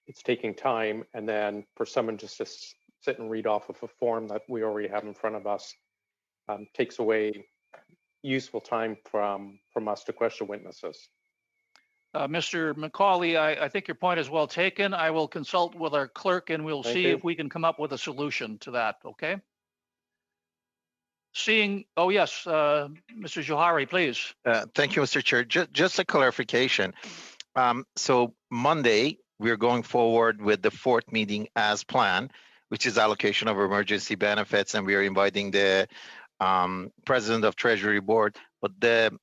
it's taking time, and then for someone just to sit and read off of a form that we already have in front of us takes away useful time from us to question witnesses. Mr. McCauley, I think your point is well taken. I will consult with our clerk and we'll see if we can come up with a solution to that, okay? Oh yes, Mr. Johari, please. Thank you, Mr. Chair. Just a clarification. So Monday, we're going forward with the 4th meeting as planned, which is allocation of emergency benefits, and we are inviting the President of Treasury Board. But the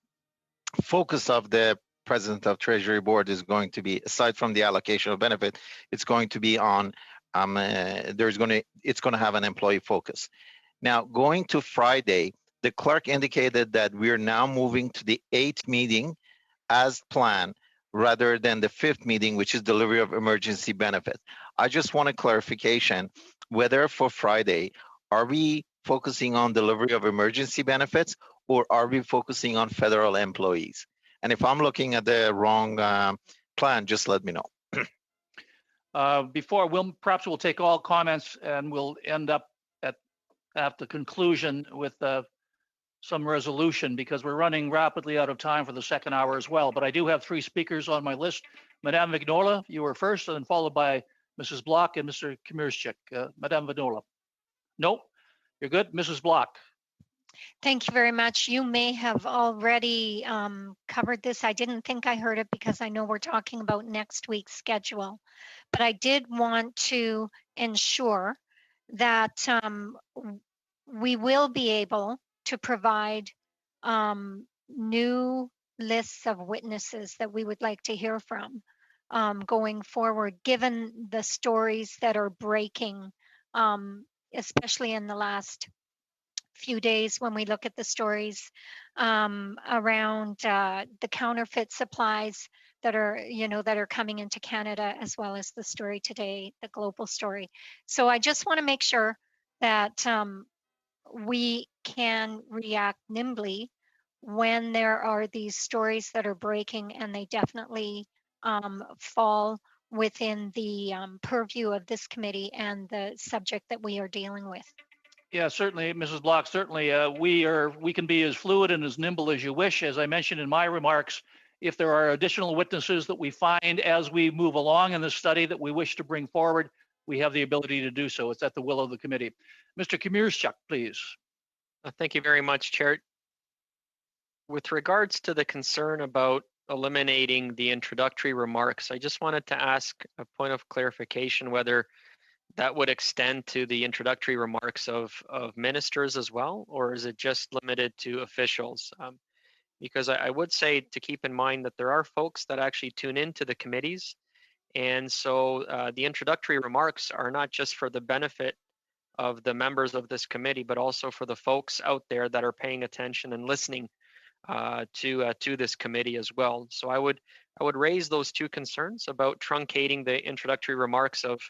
focus of the President of Treasury Board is going to be, aside from the allocation of benefit, it's going to be on, it's going to have an employee focus. Now, going to Friday, the clerk indicated that we're now moving to the 8th meeting as planned, rather than the 5th meeting, which is delivery of emergency benefits. I just want a clarification whether for Friday, are we focusing on delivery of emergency benefits, or are we focusing on federal employees? And if I'm looking at the wrong plan, just let me know. Perhaps we'll take all comments and we'll end up at the conclusion with some resolution, because we're running rapidly out of time for the 2nd hour as well. But I do have 3 speakers on my list. Madame Vignola, you were first, and then followed by Mrs. Block and Mr. Kmirchik. Madame Vignola. Nope, you're good. Mrs. Block. Thank you very much. You may have already covered this. I didn't think I heard it because I know we're talking about next week's schedule. But I did want to ensure that we will be able to provide new lists of witnesses that we would like to hear from going forward, given the stories that are breaking, especially in the last few days when we look at the stories around the counterfeit supplies that are, that are coming into Canada, as well as the story today, the global story. So I just want to make sure that we can react nimbly when there are these stories that are breaking, and they definitely fall within the purview of this committee and the subject that we are dealing with. Yeah, certainly, Mrs. Block. Certainly, we can be as fluid and as nimble as you wish. As I mentioned in my remarks, if there are additional witnesses that we find as we move along in the study that we wish to bring forward, we have the ability to do so. It's at the will of the committee. Mr. Kamirsuk, please. Thank you very much, Chair. With regards to the concern about eliminating the introductory remarks, I just wanted to ask a point of clarification whether that would extend to the introductory remarks of ministers as well, or is it just limited to officials? Because I would say to keep in mind that there are folks that actually tune into the committees. And so the introductory remarks are not just for the benefit of the members of this committee, but also for the folks out there that are paying attention and listening to this committee as well. So I would raise those two concerns about truncating the introductory remarks of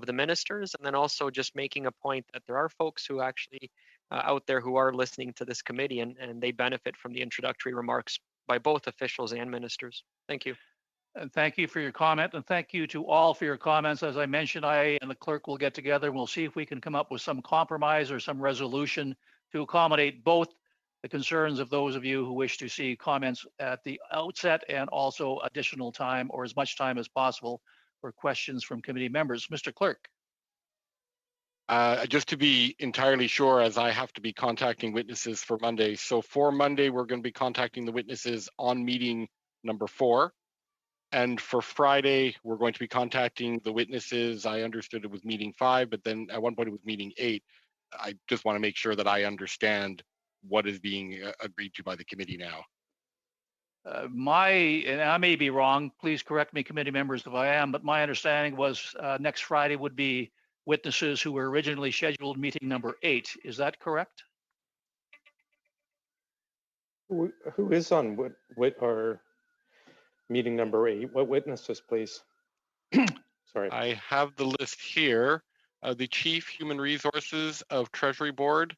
the ministers, and then also just making a point that there are folks who actually out there who are listening to this committee, and they benefit from the introductory remarks by both officials and ministers. Thank you. And thank you for your comment, and thank you to all for your comments. As I mentioned, I and the clerk will get together and we'll see if we can come up with some compromise or some resolution to accommodate both the concerns of those of you who wish to see comments at the outset, and also additional time, or as much time as possible, for questions from committee members. Mr. Clerk. Just to be entirely sure, as I have to be contacting witnesses for Monday. So for Monday, we're going to be contacting the witnesses on meeting number 4. And for Friday, we're going to be contacting the witnesses. I understood it was meeting 5, but then at one point it was meeting 8. I just want to make sure that I understand what is being agreed to by the committee now. And I may be wrong, please correct me, committee members, if I am, but my understanding was next Friday would be witnesses who were originally scheduled meeting number 8. Is that correct? Who is on or meeting number 8? What witnesses, please? Sorry. I have the list here. The Chief Human Resources of Treasury Board,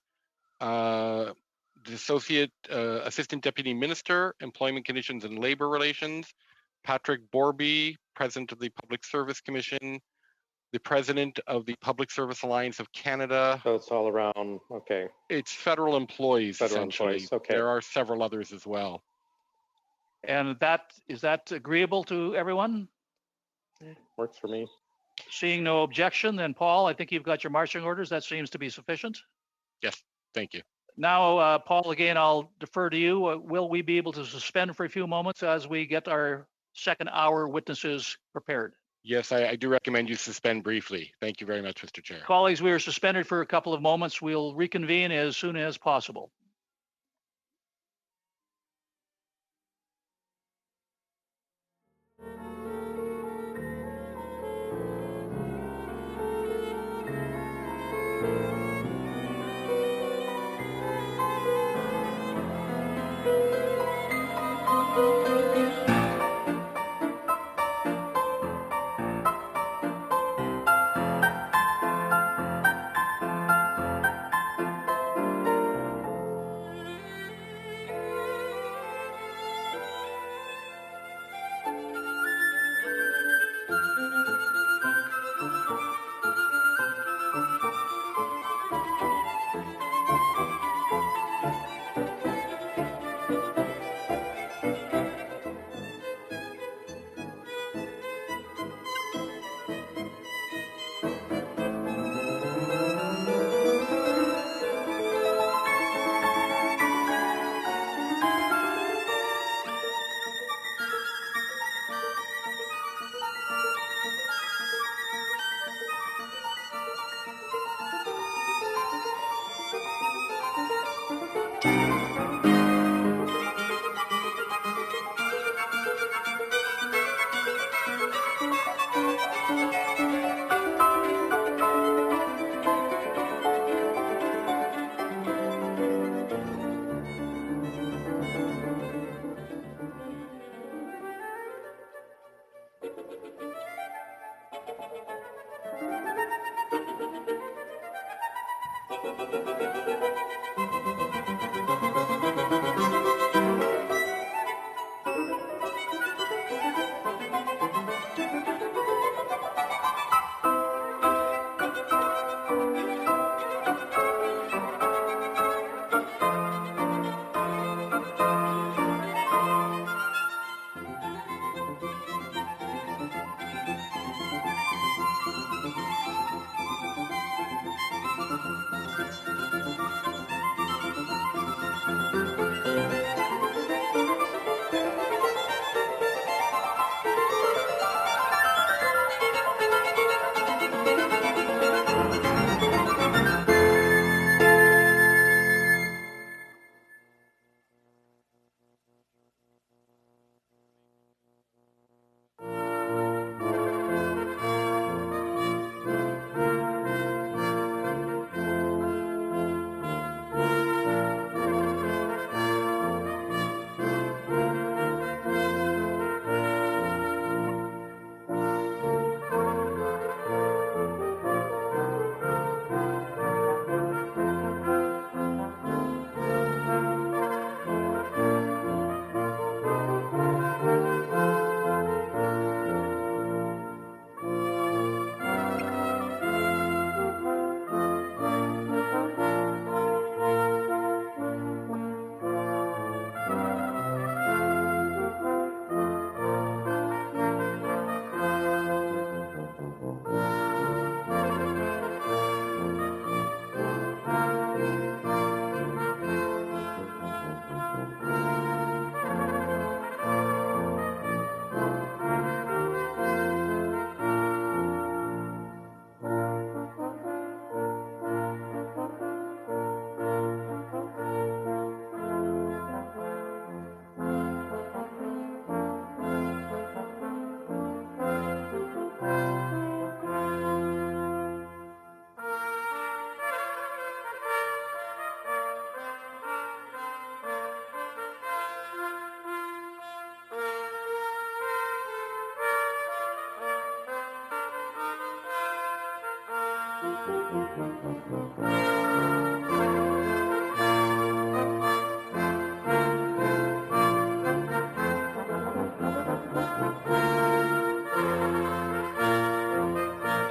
the Associate Assistant Deputy Minister, Employment Conditions and Labor Relations, Patrick Borby, President of the Public Service Commission, the President of the Public Service Alliance of Canada. So it's all around, okay. It's federal employees, essentially. Okay. There are several others as well. And is that agreeable to everyone? Works for me. Seeing no objection, then Paul, I think you've got your marching orders. That seems to be sufficient. Yes, thank you. Now, Paul, again, I'll defer to you. Will we be able to suspend for a few moments as we get our second hour witnesses prepared? Yes, I do recommend you suspend briefly. Thank you very much, Mr. Chair. Colleagues, we are suspended for a couple of moments. We'll reconvene as soon as possible.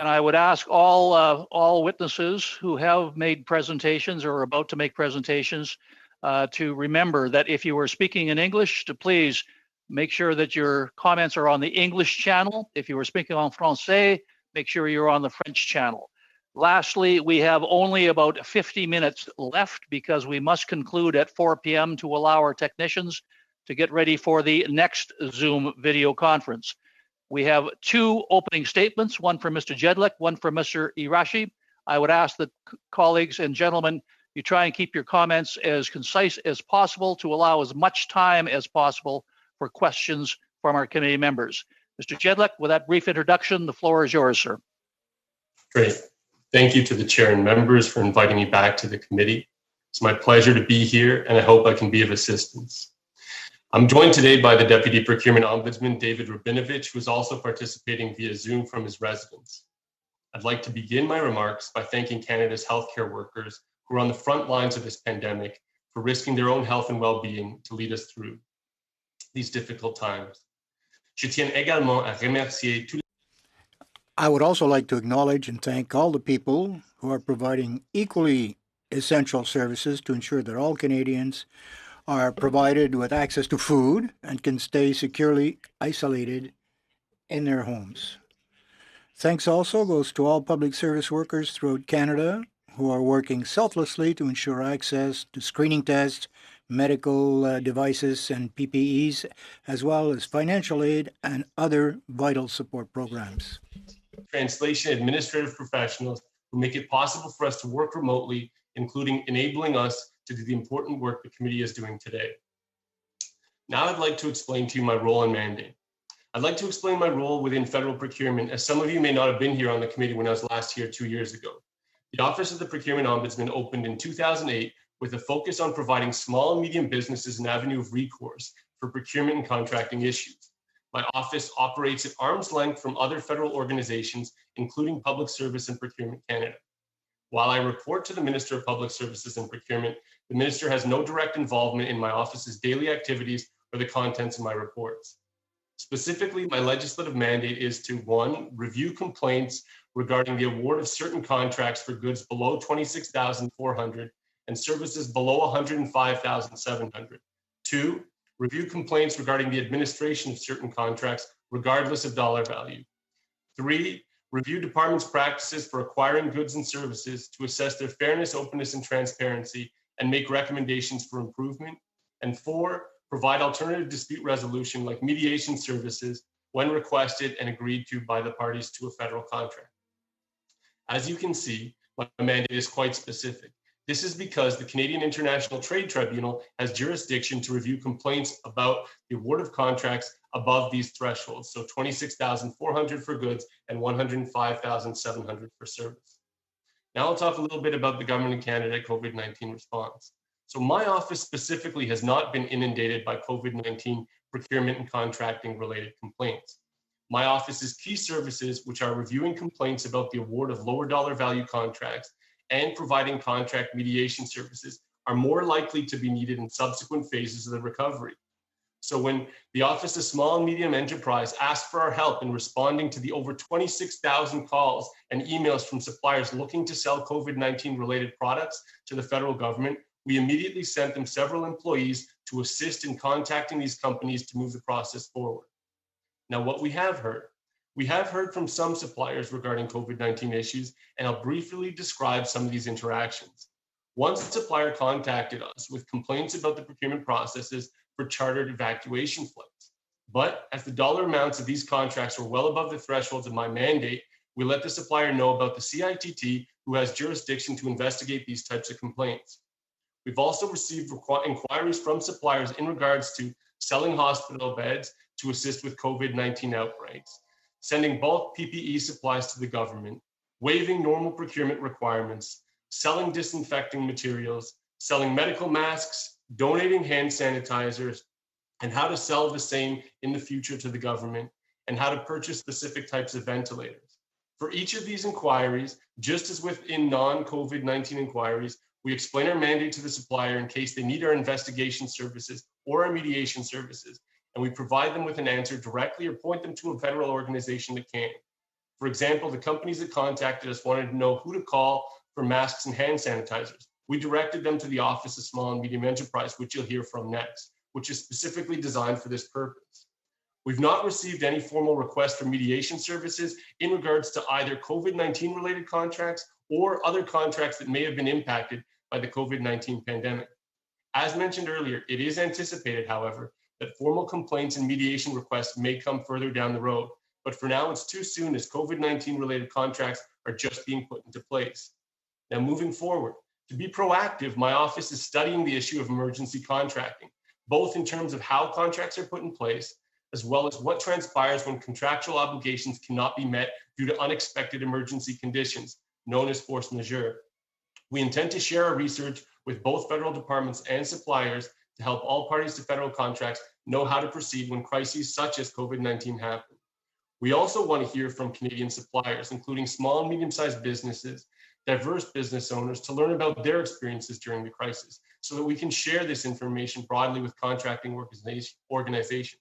And I would ask all witnesses who have made presentations or are about to make presentations to remember that if you are speaking in English, to please make sure that your comments are on the English channel. If you are speaking en français, make sure you're on the French channel. Lastly, we have only about 50 minutes left because we must conclude at 4 p.m. to allow our technicians to get ready for the next Zoom video conference. We have two opening statements, one from Mr. Jedlik, one from Mr. Irashi. I would ask that colleagues and gentlemen, you try and keep your comments as concise as possible to allow as much time as possible for questions from our committee members. Mr. Jedlik, with that brief introduction, the floor is yours, sir. Great. Thank you to the chair and members for inviting me back to the committee. It's my pleasure to be here, and I hope I can be of assistance. I'm joined today by the Deputy Procurement Ombudsman, David Rabinovich, who is also participating via Zoom from his residence. I'd like to begin my remarks by thanking Canada's healthcare workers who are on the front lines of this pandemic for risking their own health and well-being to lead us through these difficult times. Je tiens également à remercier tous. I would also like to acknowledge and thank all the people who are providing equally essential services to ensure that all Canadians are provided with access to food and can stay securely isolated in their homes. Thanks also goes to all public service workers throughout Canada who are working selflessly to ensure access to screening tests, medical devices and PPEs, as well as financial aid and other vital support programs. Translation administrative professionals who make it possible for us to work remotely, including enabling us to do the important work the committee is doing today. Now I'd like to explain to you my role and mandate. I'd like to explain my role within federal procurement, as some of you may not have been here on the committee when I was last here 2 years ago. The Office of the Procurement Ombudsman opened in 2008 with a focus on providing small and medium businesses an avenue of recourse for procurement and contracting issues. My office operates at arm's length from other federal organizations, including Public Service and Procurement Canada. While I report to the Minister of Public Services and Procurement, the Minister has no direct involvement in my office's daily activities or the contents of my reports. Specifically, my legislative mandate is to, 1, review complaints regarding the award of certain contracts for goods below $26,400 and services below $105,700. 2, review complaints regarding the administration of certain contracts regardless of dollar value. 3, review departments' practices for acquiring goods and services to assess their fairness, openness, and transparency and make recommendations for improvement. And 4, provide alternative dispute resolution like mediation services when requested and agreed to by the parties to a federal contract. As you can see, my mandate is quite specific. This is because the Canadian International Trade Tribunal has jurisdiction to review complaints about the award of contracts above these thresholds, so $26,400 for goods and $105,700 for service. Now I'll talk a little bit about the Government of Canada COVID-19 response. So my office specifically has not been inundated by COVID-19 procurement and contracting related complaints. My office's key services, which are reviewing complaints about the award of lower dollar value contracts and providing contract mediation services, are more likely to be needed in subsequent phases of the recovery. So when the Office of Small and Medium Enterprise asked for our help in responding to the over 26,000 calls and emails from suppliers looking to sell COVID-19 related products to the federal government, we immediately sent them several employees to assist in contacting these companies to move the process forward. Now, what we have heard from some suppliers regarding COVID-19 issues, and I'll briefly describe some of these interactions. One supplier contacted us with complaints about the procurement processes for chartered evacuation flights. But as the dollar amounts of these contracts were well above the thresholds of my mandate, we let the supplier know about the CITT, who has jurisdiction to investigate these types of complaints. We've also received inquiries from suppliers in regards to selling hospital beds to assist with COVID-19 outbreaks, sending bulk PPE supplies to the government, waiving normal procurement requirements, selling disinfecting materials, selling medical masks, donating hand sanitizers, and how to sell the same in the future to the government, and how to purchase specific types of ventilators. For each of these inquiries, just as within non-COVID-19 inquiries, we explain our mandate to the supplier in case they need our investigation services or our mediation services, and we provide them with an answer directly or point them to a federal organization that can. For example, the companies that contacted us wanted to know who to call for masks and hand sanitizers. We directed them to the Office of Small and Medium Enterprise, which you'll hear from next, which is specifically designed for this purpose. We've not received any formal request for mediation services in regards to either COVID-19 related contracts or other contracts that may have been impacted by the COVID-19 pandemic. As mentioned earlier, it is anticipated, however, that formal complaints and mediation requests may come further down the road, but for now it's too soon as COVID-19 related contracts are just being put into place. Now, moving forward, to be proactive, my office is studying the issue of emergency contracting, both in terms of how contracts are put in place, as well as what transpires when contractual obligations cannot be met due to unexpected emergency conditions, known as force majeure. We intend to share our research with both federal departments and suppliers to help all parties to federal contracts know how to proceed when crises such as COVID-19 happen. We also want to hear from Canadian suppliers, including small and medium-sized businesses, diverse business owners, to learn about their experiences during the crisis so that we can share this information broadly with contracting organizations.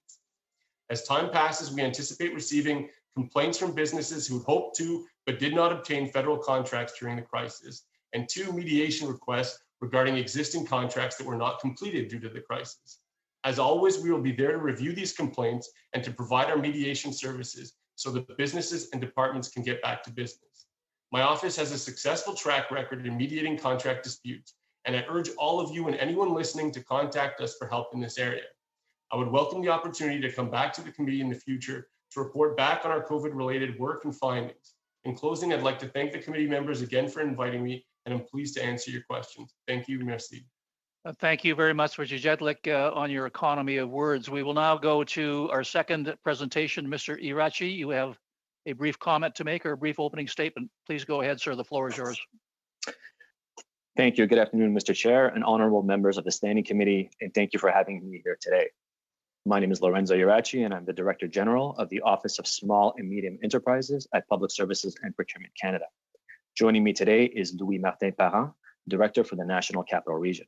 As time passes, we anticipate receiving complaints from businesses who hoped to but did not obtain federal contracts during the crisis, and 2 mediation requests regarding existing contracts that were not completed due to the crisis. As always, we will be there to review these complaints and to provide our mediation services so that businesses and departments can get back to business. My office has a successful track record in mediating contract disputes, and I urge all of you and anyone listening to contact us for help in this area. I would welcome the opportunity to come back to the committee in the future to report back on our COVID-related work and findings. In closing, I'd like to thank the committee members again for inviting me, and I'm pleased to answer your questions. Thank you, merci. Thank you very much, Mr. Jedlik, on your economy of words. We will now go to our second presentation. Mr. Irachi, you have a brief comment to make or a brief opening statement. Please go ahead, sir. The floor is yours. Thank you. Good afternoon, Mr. Chair and honorable members of the Standing Committee, and thank you for having me here today. My name is Lorenzo Irachi, and I'm the Director General of the Office of Small and Medium Enterprises at Public Services and Procurement Canada. Joining me today is Louis Martin Parent, Director for the National Capital Region.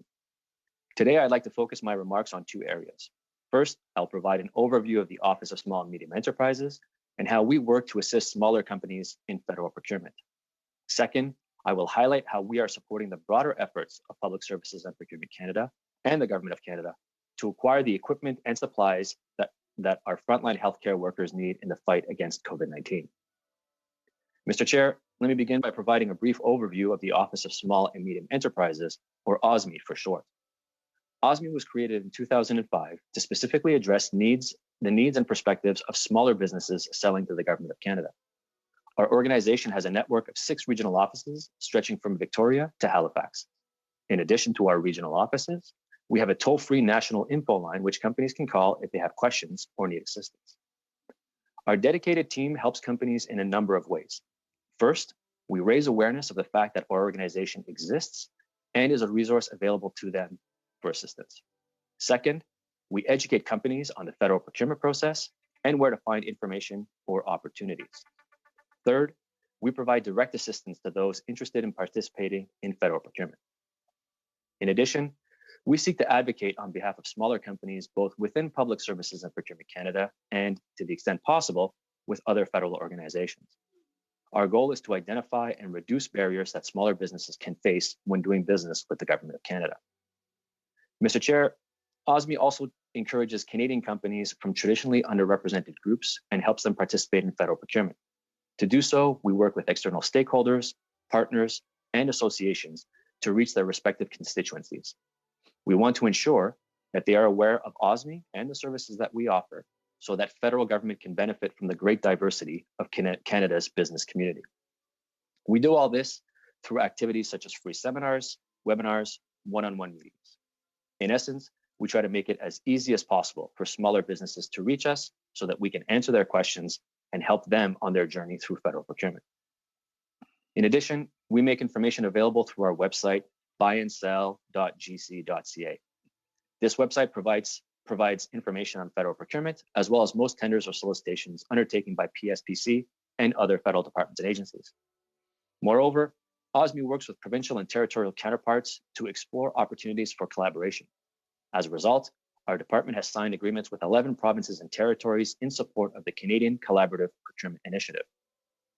Today, I'd like to focus my remarks on two areas. First, I'll provide an overview of the Office of Small and Medium Enterprises and how we work to assist smaller companies in federal procurement. Second, I will highlight how we are supporting the broader efforts of Public Services and Procurement Canada and the Government of Canada to acquire the equipment and supplies that our frontline healthcare workers need in the fight against COVID-19. Mr. Chair, let me begin by providing a brief overview of the Office of Small and Medium Enterprises, or OSME for short. OSME was created in 2005 to specifically address the needs and perspectives of smaller businesses selling to the Government of Canada. Our organization has a network of 6 regional offices stretching from Victoria to Halifax. In addition to our regional offices, we have a toll-free national info line which companies can call if they have questions or need assistance. Our dedicated team helps companies in a number of ways. First, we raise awareness of the fact that our organization exists and is a resource available to them for assistance. Second, we educate companies on the federal procurement process and where to find information or opportunities. Third, we provide direct assistance to those interested in participating in federal procurement. In addition, we seek to advocate on behalf of smaller companies, both within Public Services and Procurement Canada and, to the extent possible, with other federal organizations. Our goal is to identify and reduce barriers that smaller businesses can face when doing business with the Government of Canada. Mr. Chair, OSME also encourages Canadian companies from traditionally underrepresented groups and helps them participate in federal procurement. To do so, we work with external stakeholders, partners, and associations to reach their respective constituencies. We want to ensure that they are aware of OSME and the services that we offer so that federal government can benefit from the great diversity of Canada's business community. We do all this through activities such as free seminars, webinars, one-on-one meetings. In essence, we try to make it as easy as possible for smaller businesses to reach us so that we can answer their questions and help them on their journey through federal procurement. In addition, we make information available through our website, buyandsell.gc.ca. This website provides information on federal procurement, as well as most tenders or solicitations undertaken by PSPC and other federal departments and agencies. Moreover, OSME works with provincial and territorial counterparts to explore opportunities for collaboration. As a result, our department has signed agreements with 11 provinces and territories in support of the Canadian Collaborative Procurement Initiative.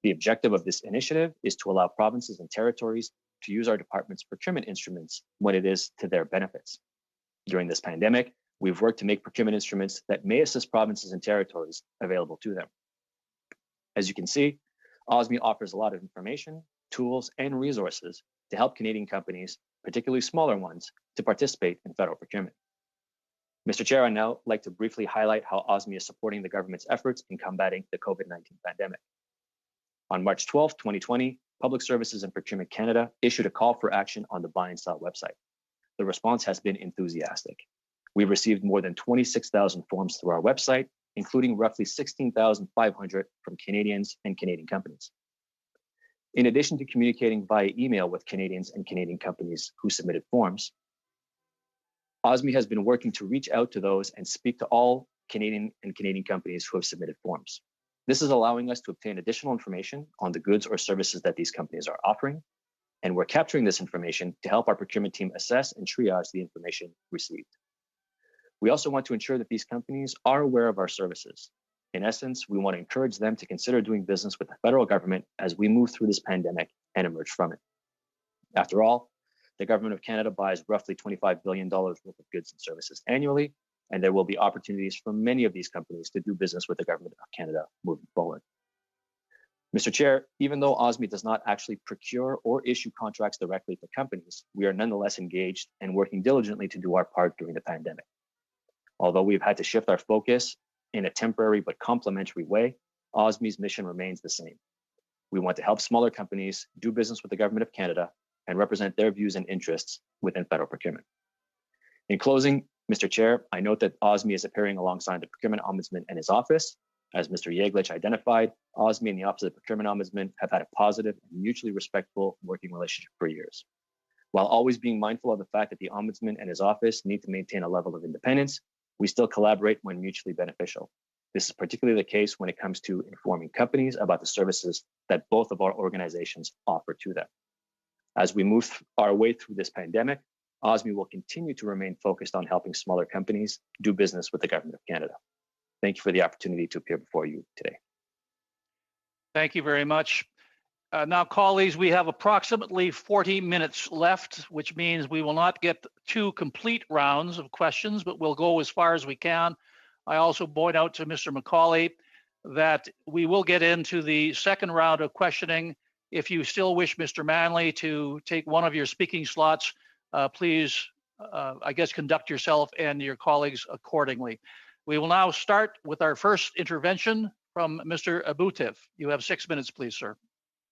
The objective of this initiative is to allow provinces and territories to use our department's procurement instruments when it is to their benefits. During this pandemic, we've worked to make procurement instruments that may assist provinces and territories available to them. As you can see, OSME offers a lot of information, tools, and resources to help Canadian companies, particularly smaller ones, to participate in federal procurement. Mr. Chair, I'd now like to briefly highlight how OSME is supporting the government's efforts in combating the COVID-19 pandemic. On March 12, 2020, Public Services and Procurement Canada issued a call for action on the Buy and Sell website. The response has been enthusiastic. We've received more than 26,000 forms through our website, including roughly 16,500 from Canadians and Canadian companies. In addition to communicating via email with Canadians and Canadian companies who submitted forms, OSME has been working to reach out to those and speak to all Canadian and Canadian companies who have submitted forms. This is allowing us to obtain additional information on the goods or services that these companies are offering, and we're capturing this information to help our procurement team assess and triage the information received. We also want to ensure that these companies are aware of our services. In essence, we want to encourage them to consider doing business with the federal government as we move through this pandemic and emerge from it. After all, the Government of Canada buys roughly $25 billion worth of goods and services annually, and there will be opportunities for many of these companies to do business with the Government of Canada moving forward. Mr. Chair, even though OSME does not actually procure or issue contracts directly for companies, we are nonetheless engaged and working diligently to do our part during the pandemic. Although we've had to shift our focus in a temporary but complementary way, OSME's mission remains the same. We want to help smaller companies do business with the Government of Canada and represent their views and interests within federal procurement. In closing, Mr. Chair, I note that OSME is appearing alongside the Procurement Ombudsman and his office. As Mr. Yeglich identified, OSME and the Office of the Procurement Ombudsman have had a positive and mutually respectful working relationship for years. While always being mindful of the fact that the Ombudsman and his office need to maintain a level of independence, we still collaborate when mutually beneficial. This is particularly the case when it comes to informing companies about the services that both of our organizations offer to them. As we move our way through this pandemic, OSME will continue to remain focused on helping smaller companies do business with the Government of Canada. Thank you for the opportunity to appear before you today. Thank you very much. Now, colleagues, we have approximately 40 minutes left, which means we will not get 2 complete rounds of questions, but we'll go as far as we can. I also point out to Mr. McCauley that we will get into the second round of questioning. If you still wish Mr. Manley to take one of your speaking slots, please, I guess, conduct yourself and your colleagues accordingly. We will now start with our first intervention from Mr. Abutev. You have 6 minutes, please, sir.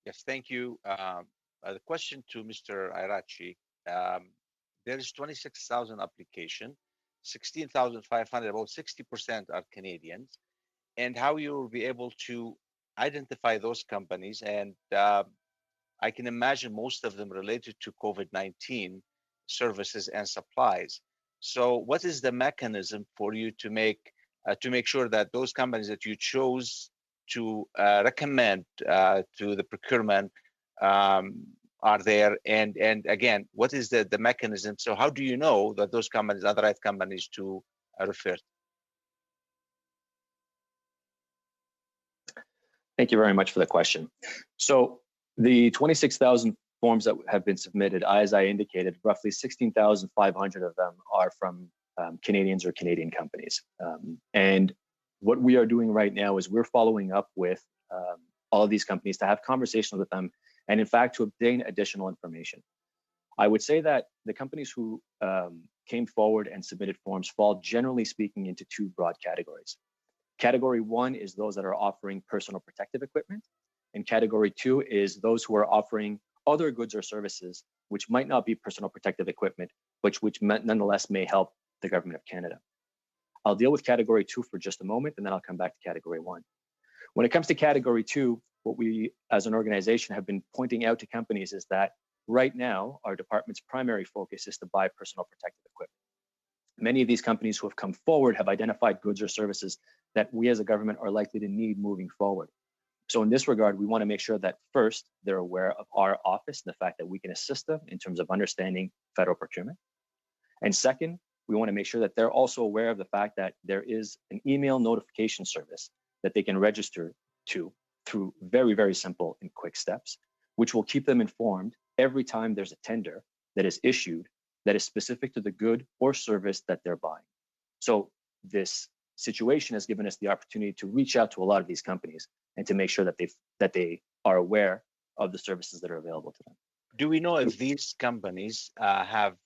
Yes, thank you. The question to Mr. Irachi, there is 26,000 application, 16,500, about 60% are Canadians, and how you will be able to identify those companies. And I can imagine most of them related to COVID-19 services and supplies. So what is the mechanism for you to make sure that those companies that you chose to recommend to the procurement are there? And again, what is the mechanism? So how do you know that those companies are the right companies to refer? Thank you very much for the question. So the 26,000 forms that have been submitted, as I indicated, roughly 16,500 of them are from Canadians or Canadian companies. And what we are doing right now is we're following up with all of these companies to have conversations with them and, in fact, to obtain additional information. I would say that the companies who came forward and submitted forms fall, generally speaking, into 2 broad categories. Category 1 is those that are offering personal protective equipment, and category 2 is those who are offering other goods or services which might not be personal protective equipment, but which nonetheless may help the Government of Canada. I'll deal with category 2 for just a moment, and then I'll come back to category 1. When it comes to category 2, what we as an organization have been pointing out to companies is that right now, our department's primary focus is to buy personal protective equipment. Many of these companies who have come forward have identified goods or services that we as a government are likely to need moving forward. So in this regard, we want to make sure that first, they're aware of our office and the fact that we can assist them in terms of understanding federal procurement. And second, we want to make sure that they're also aware of the fact that there is an email notification service that they can register to through very, very simple and quick steps, which will keep them informed every time there's a tender that is issued that is specific to the good or service that they're buying. So this situation has given us the opportunity to reach out to a lot of these companies and to make sure that they are aware of the services that are available to them. Do we know if these companies have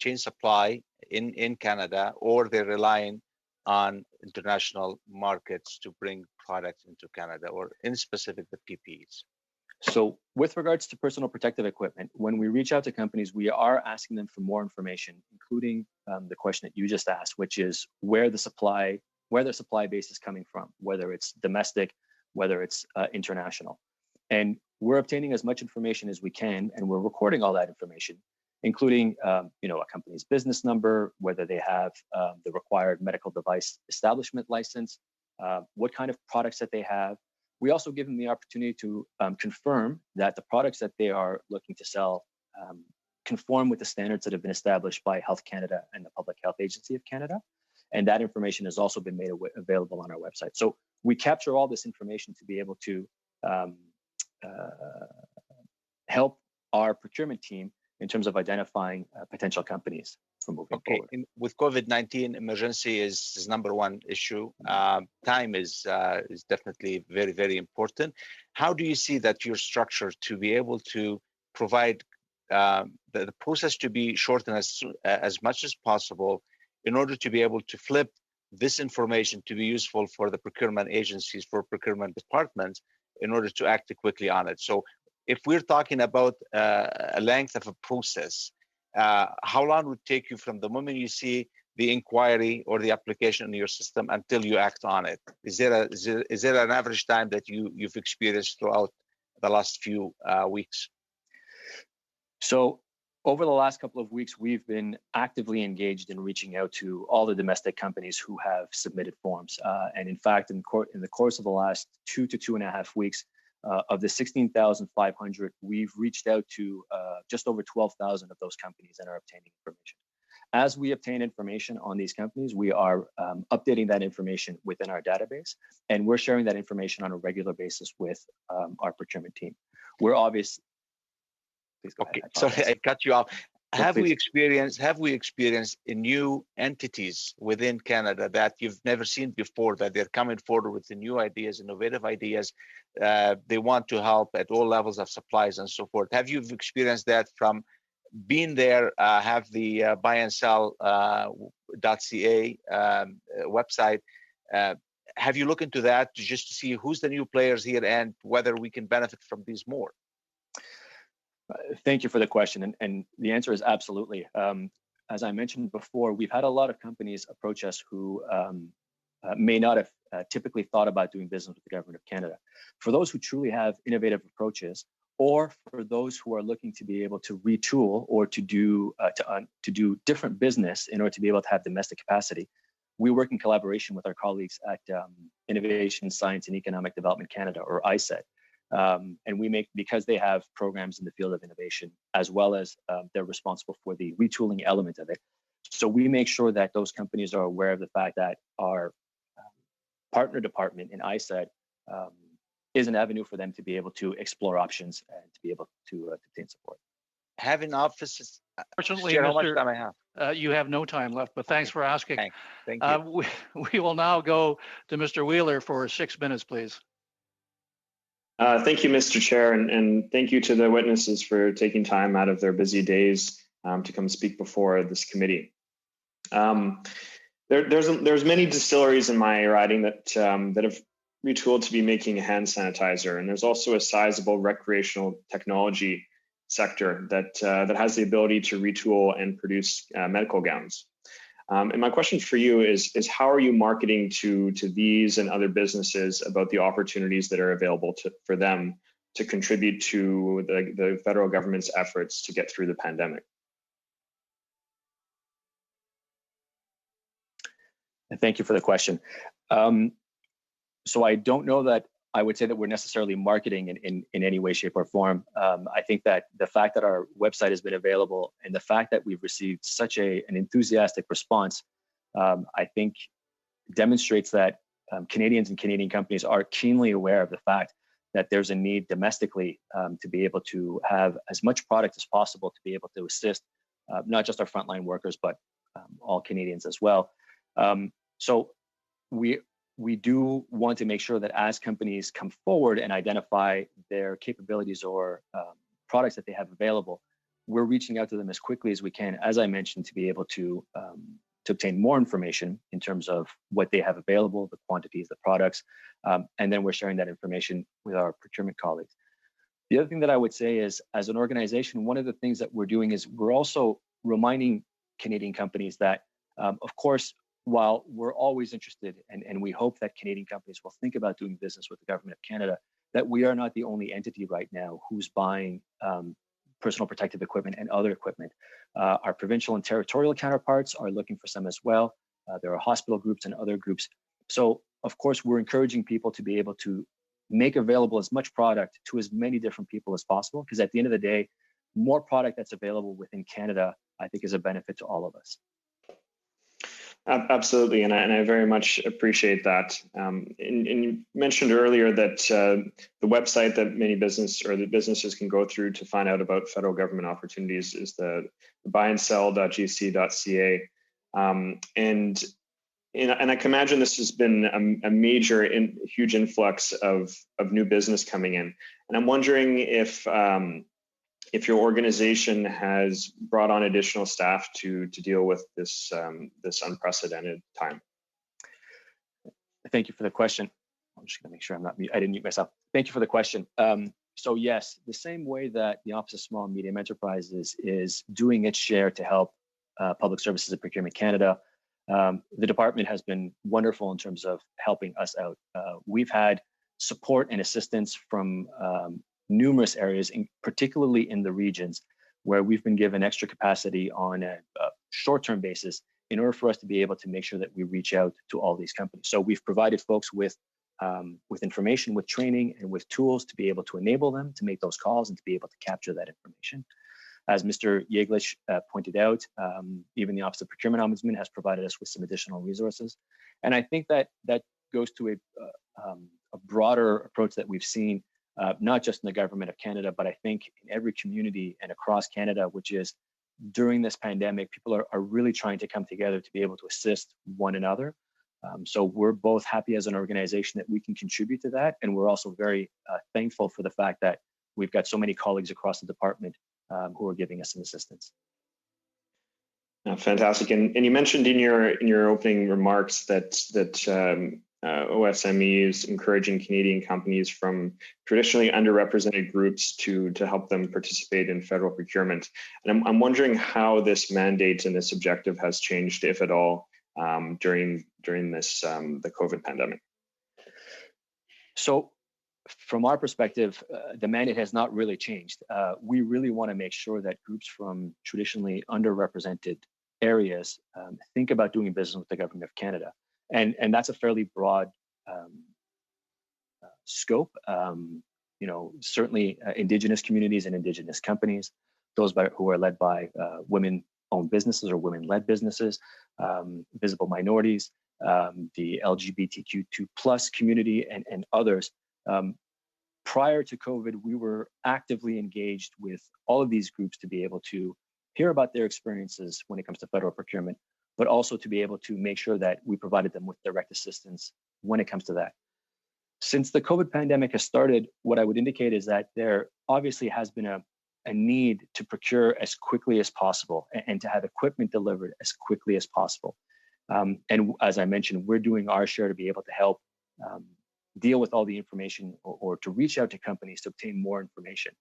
chain supply in Canada, or they're relying on international markets to bring products into Canada, or in specific the PPEs? So with regards to personal protective equipment, when we reach out to companies, we are asking them for more information, including the question that you just asked, which is where their supply base is coming from, whether it's domestic, whether it's international. And we're obtaining as much information as we can, and we're recording all that information, including a company's business number, whether they have the required medical device establishment license, what kind of products that they have. We also give them the opportunity to confirm that the products that they are looking to sell conform with the standards that have been established by Health Canada and the Public Health Agency of Canada. And that information has also been made available on our website. So we capture all this information to be able to help our procurement team in terms of identifying potential companies for moving forward. With COVID-19, emergency is number one issue. Time is definitely very, very important. How do you see that your structure to be able to provide the process to be shortened as much as possible in order to be able to flip this information to be useful for the procurement agencies, for procurement departments, in order to act quickly on it? So if we're talking about a length of a process, how long would it take you from the moment you see the inquiry or the application in your system until you act on it? Is there an average time that you've experienced throughout the last few weeks? So Over the last couple of weeks, we've been actively engaged in reaching out to all the domestic companies who have submitted forms. And in fact, in the course of the last 2 to 2.5 weeks, of the 16,500, we've reached out to just over 12,000 of those companies and are obtaining information. As we obtain information on these companies, we are updating that information within our database, and we're sharing that information on a regular basis with our procurement team. We're obviously. Okay, sorry, I cut you off. Have we experienced new entities within Canada that you've never seen before, that they're coming forward with the new ideas, innovative ideas? They want to help at all levels of supplies and so forth. Have you experienced that from being there? Have the buyandsell.ca website. Have you looked into that just to see who's the new players here and whether we can benefit from these more? Thank you for the question, and the answer is absolutely. As I mentioned before, we've had a lot of companies approach us who may not have typically thought about doing business with the Government of Canada. For those who truly have innovative approaches, or for those who are looking to be able to retool or to do different business in order to be able to have domestic capacity, we work in collaboration with our colleagues at Innovation, Science and Economic Development Canada, or ISED. And we make, because they have programs in the field of innovation, as well as they're responsible for the retooling element of it. So we make sure that those companies are aware of the fact that our partner department in ISED is an avenue for them to be able to explore options and to be able to obtain support. Having offices. Fortunately, Chair, how much time I have? You have no time left, but thanks for asking. Thank you. We will now go to Mr. Wheeler for 6 minutes, please. Thank you, Mr. Chair, and thank you to the witnesses for taking time out of their busy days to come speak before this committee. There's many distilleries in my riding that have retooled to be making hand sanitizer, and there's also a sizable recreational technology sector that has the ability to retool and produce medical gowns. And my question for you is how are you marketing to these and other businesses about the opportunities that are available for them to contribute to the federal government's efforts to get through the pandemic? Thank you for the question. So I don't know that I would say that we're necessarily marketing in any way, shape, or form. I think that the fact that our website has been available and the fact that we've received such an enthusiastic response, I think demonstrates that Canadians and Canadian companies are keenly aware of the fact that there's a need domestically to be able to have as much product as possible to be able to assist not just our frontline workers, but all Canadians as well. So we do want to make sure that as companies come forward and identify their capabilities or products that they have available, we're reaching out to them as quickly as we can, as I mentioned, to be able to obtain more information in terms of what they have available, the quantities, the products, and then we're sharing that information with our procurement colleagues. The other thing that I would say is, as an organization, one of the things that we're doing is we're also reminding Canadian companies that, of course, while we're always interested and we hope that Canadian companies will think about doing business with the Government of Canada, that we are not the only entity right now who's buying personal protective equipment and other equipment. Our provincial and territorial counterparts are looking for some as well. There are hospital groups and other groups. So, of course, we're encouraging people to be able to make available as much product to as many different people as possible, because at the end of the day, more product that's available within Canada, I think, is a benefit to all of us. Absolutely, and I very much appreciate that. And you mentioned earlier that the website that many businesses can go through to find out about federal government opportunities is the buyandsell.gc.ca. And I can imagine this has been a major, huge influx of new business coming in. And I'm wondering if your organization has brought on additional staff to deal with this unprecedented time. Thank you for the question. I'm just going to make sure I didn't mute myself. Thank you for the question. So yes, the same way that the Office of Small and Medium Enterprises is doing its share to help Public Services and Procurement Canada, the department has been wonderful in terms of helping us out. We've had support and assistance from numerous areas, particularly in the regions, where we've been given extra capacity on a short-term basis in order for us to be able to make sure that we reach out to all these companies. So we've provided folks with information, with training, and with tools to be able to enable them to make those calls and to be able to capture that information. As Mr. Yeglish pointed out, even the Office of Procurement Ombudsman has provided us with some additional resources. And I think that goes to a broader approach that we've seen, not just in the Government of Canada, but I think in every community and across Canada, which is during this pandemic, people are really trying to come together to be able to assist one another. So we're both happy as an organization that we can contribute to that. And we're also very thankful for the fact that we've got so many colleagues across the department who are giving us some assistance. Fantastic. And you mentioned in your opening remarks that OSME is encouraging Canadian companies from traditionally underrepresented groups to help them participate in federal procurement. And I'm wondering how this mandate and this objective has changed, if at all, during this the COVID pandemic. So from our perspective, the mandate has not really changed. We really want to make sure that groups from traditionally underrepresented areas think about doing business with the Government of Canada. And that's a fairly broad scope. Certainly Indigenous communities and Indigenous companies, those who are led by women-owned businesses or women-led businesses, visible minorities, the LGBTQ2+ community, and others. Prior to COVID, we were actively engaged with all of these groups to be able to hear about their experiences when it comes to federal procurement, but also to be able to make sure that we provided them with direct assistance when it comes to that. Since the COVID pandemic has started, what I would indicate is that there obviously has been a need to procure as quickly as possible and to have equipment delivered as quickly as possible. And as I mentioned, we're doing our share to be able to help deal with all the information or to reach out to companies to obtain more information.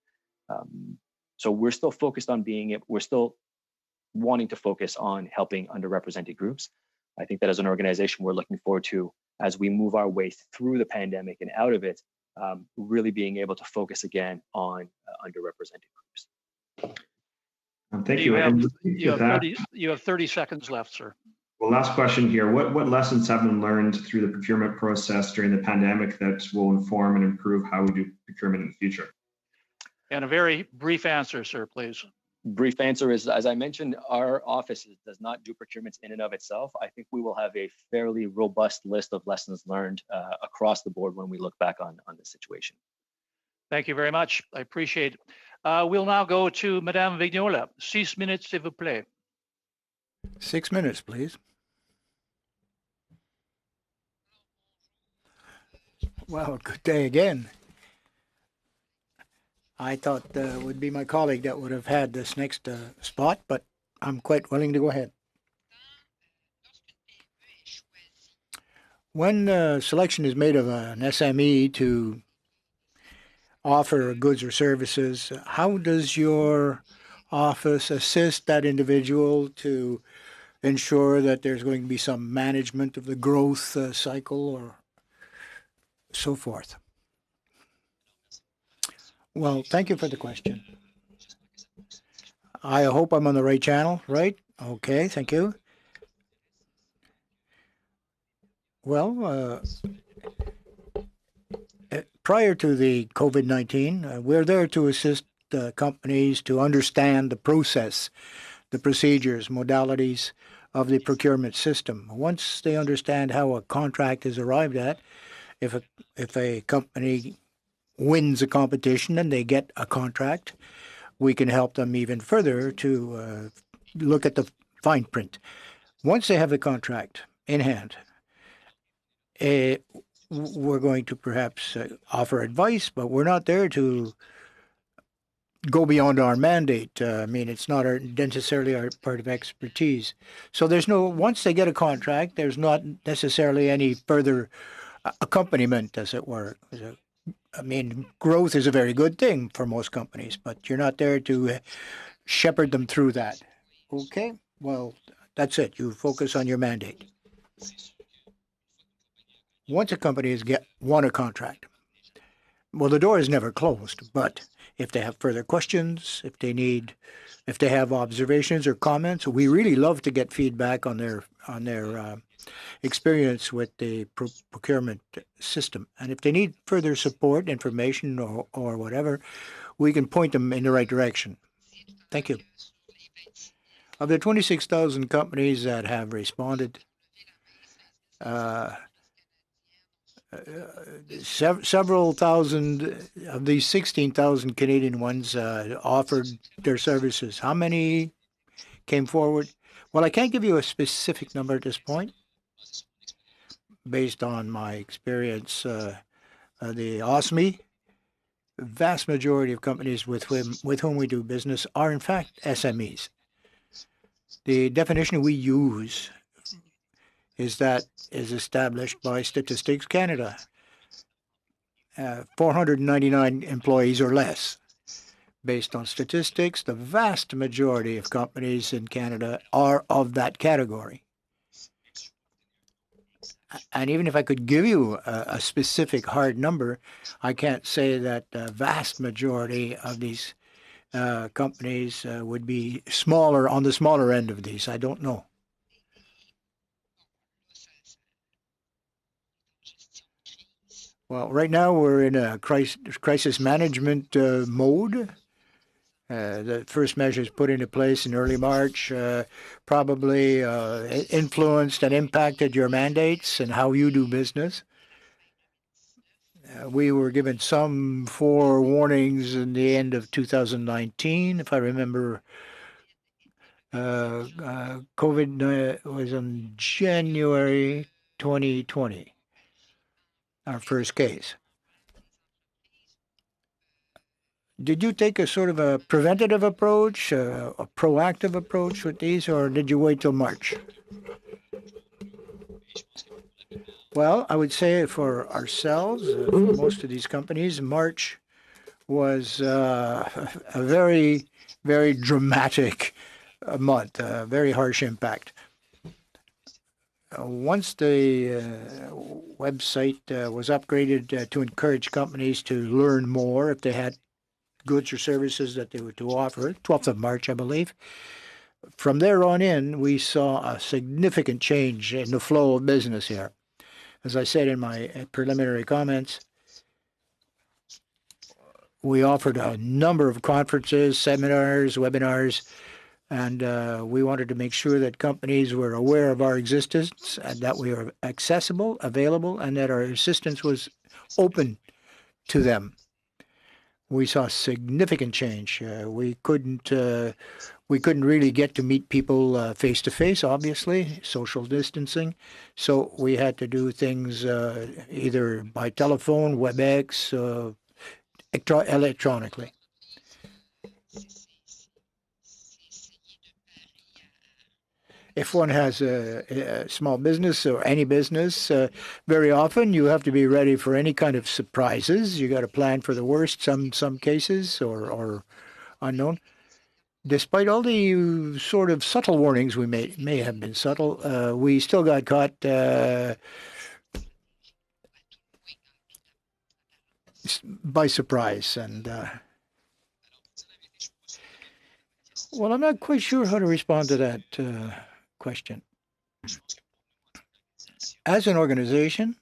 So we're still focused on we're still wanting to focus on helping underrepresented groups. I think that as an organization, we're looking forward to, as we move our way through the pandemic and out of it, really being able to focus again on underrepresented groups. Thank you. You have 30 seconds left, sir. Well, last question here. What lessons have been learned through the procurement process during the pandemic that will inform and improve how we do procurement in the future? And a very brief answer, sir, please. Brief answer is, as I mentioned, our office does not do procurements in and of itself. I think we will have a fairly robust list of lessons learned across the board when we look back on the situation. Thank you very much. I appreciate it. We'll now go to Madame Vignola. 6 minutes, s'il vous plaît. 6 minutes, please. Well, good day again. I thought it would be my colleague that would have had this next spot, but I'm quite willing to go ahead. When selection is made of an SME to offer goods or services, how does your office assist that individual to ensure that there's going to be some management of the growth cycle or so forth? Well, thank you for the question. I hope I'm on the right channel, right? Okay, thank you. Well, prior to the COVID-19, we're there to assist companies to understand the process, the procedures, modalities of the procurement system. Once they understand how a contract is arrived at, if a company wins a competition and they get a contract, we can help them even further to look at the fine print. Once they have the contract in hand, we're going to perhaps offer advice, but we're not there to go beyond our mandate. I mean, it's not necessarily our part of expertise. So once they get a contract, there's not necessarily any further accompaniment, as it were. I mean, growth is a very good thing for most companies, but you're not there to shepherd them through that. Okay, well, that's it. You focus on your mandate. Once a company has won a contract, well, the door is never closed, but if they have further questions, if they have observations or comments, we really love to get feedback on their experience with the procurement system. And if they need further support, information, or whatever, we can point them in the right direction. Thank you. Of the 26,000 companies that have responded, several thousand of these 16,000 Canadian ones offered their services. How many came forward? Well, I can't give you a specific number at this point. Based on my experience, the OSME, the vast majority of companies with whom we do business are in fact SMEs. The definition we use is established by Statistics Canada. 499 employees or less. Based on statistics, the vast majority of companies in Canada are of that category. And even if I could give you a specific hard number, I can't say that the vast majority of these companies would be smaller, on the smaller end of these. I don't know. Well, right now we're in a crisis management mode. The first measures put into place in early March probably influenced and impacted your mandates and how you do business. We were given some forewarnings in the end of 2019, if I remember. COVID was in January 2020, our first case. Did you take a sort of a preventative approach, a proactive approach with these, or did you wait till March? Well, I would say for ourselves, for most of these companies, March was a very, very dramatic month, a very harsh impact. Once the website was upgraded to encourage companies to learn more if they had goods or services that they were to offer, 12th of March, I believe. From there on in, we saw a significant change in the flow of business here. As I said in my preliminary comments, we offered a number of conferences, seminars, webinars, and we wanted to make sure that companies were aware of our existence and that we were accessible, available, and that our assistance was open to them. We saw significant change. We couldn't really get to meet people face to face, obviously, social distancing. So we had to do things either by telephone, WebEx, electronically. If one has a small business or any business, very often you have to be ready for any kind of surprises. You got to plan for the worst, some cases, or unknown. Despite all the sort of subtle warnings we may have been subtle, we still got caught by surprise. And well, I'm not quite sure how to respond to that question. As an organization,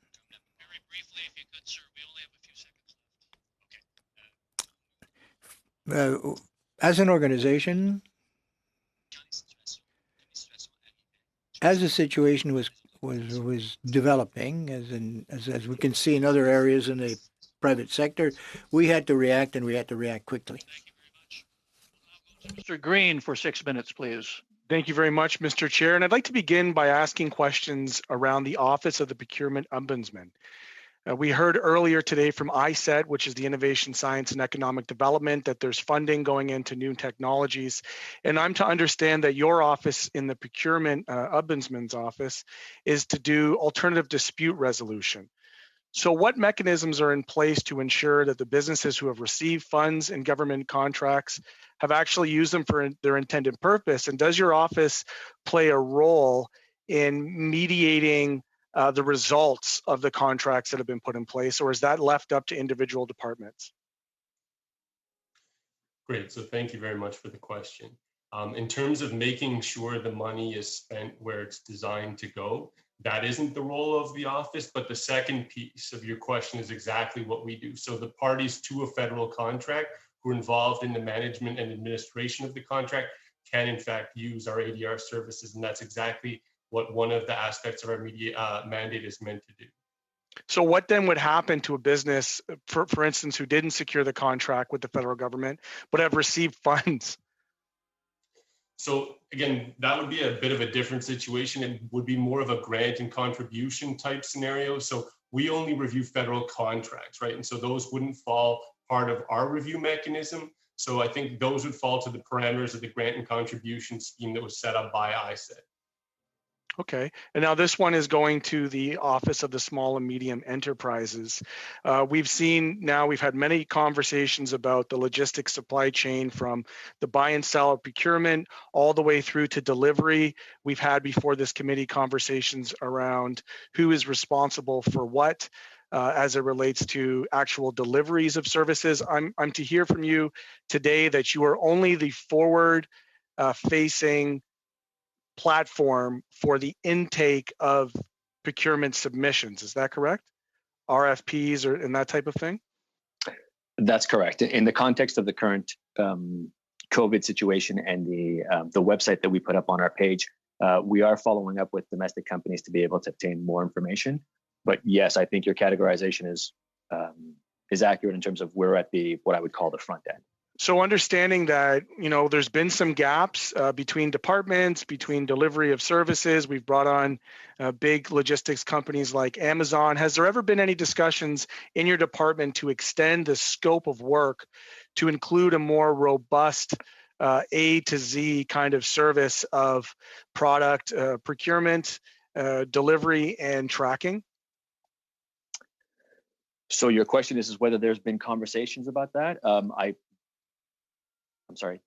as the situation was developing, as we can see in other areas in the private sector, we had to react, and we had to react quickly. Mr. Green, for 6 minutes, please. Thank you very much, Mr. Chair. And I'd like to begin by asking questions around the Office of the Procurement Ombudsman. We heard earlier today from ISET, which is the Innovation, Science, and Economic Development, that there's funding going into new technologies. And I'm to understand that your office in the Procurement Ombudsman's office is to do alternative dispute resolution. So what mechanisms are in place to ensure that the businesses who have received funds and government contracts have actually used them for their intended purpose? And does your office play a role in mediating the results of the contracts that have been put in place, or is that left up to individual departments? Great. So thank you very much for the question. In terms of making sure the money is spent where it's designed to go, that isn't the role of the office, but the second piece of your question is exactly what we do. So the parties to a federal contract who are involved in the management and administration of the contract can in fact use our ADR services. And that's exactly what one of the aspects of our media mandate is meant to do. So what then would happen to a business, for instance, who didn't secure the contract with the federal government, but have received funds? So again, that would be a bit of a different situation. It would be more of a grant and contribution type scenario. So we only review federal contracts, right? And so those wouldn't fall part of our review mechanism. So I think those would fall to the parameters of the grant and contribution scheme that was set up by ISED. Okay, and now this one is going to the Office of the Small and Medium Enterprises. We've had many conversations about the logistics supply chain, from the buy and sell of procurement all the way through to delivery. We've had before this committee conversations around who is responsible for what as it relates to actual deliveries of services. I'm to hear from you today that you are only the forward facing platform for the intake of procurement submissions. Is that correct? RFPs and that type of thing? That's correct. In the context of the current COVID situation and the website that we put up on our page, we are following up with domestic companies to be able to obtain more information. But yes, I think your categorization is accurate in terms of we're at what I would call the front end. So understanding that, there's been some gaps between departments, between delivery of services. We've brought on big logistics companies like Amazon. Has there ever been any discussions in your department to extend the scope of work to include a more robust A to Z kind of service of product procurement, delivery, and tracking? So your question is whether there's been conversations about that? I'm sorry.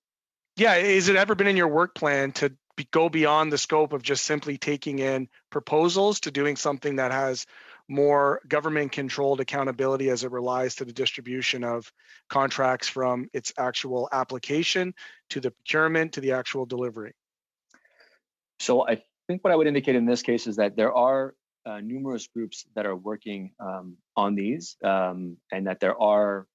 Yeah, has it ever been in your work plan to go beyond the scope of just simply taking in proposals to doing something that has more government-controlled accountability as it relies to the distribution of contracts from its actual application to the procurement to the actual delivery? So I think what I would indicate in this case is that there are numerous groups that are working on these, and that there are,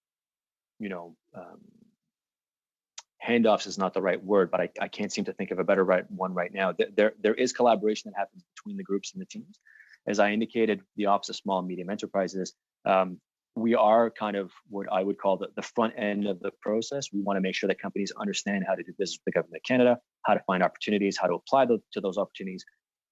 handoffs is not the right word, but I can't seem to think of a better one right now. There is collaboration that happens between the groups and the teams. As I indicated, the Office of Small and Medium Enterprises, we are kind of what I would call the front end of the process. We want to make sure that companies understand how to do business with the Government of Canada, how to find opportunities, how to apply to those opportunities.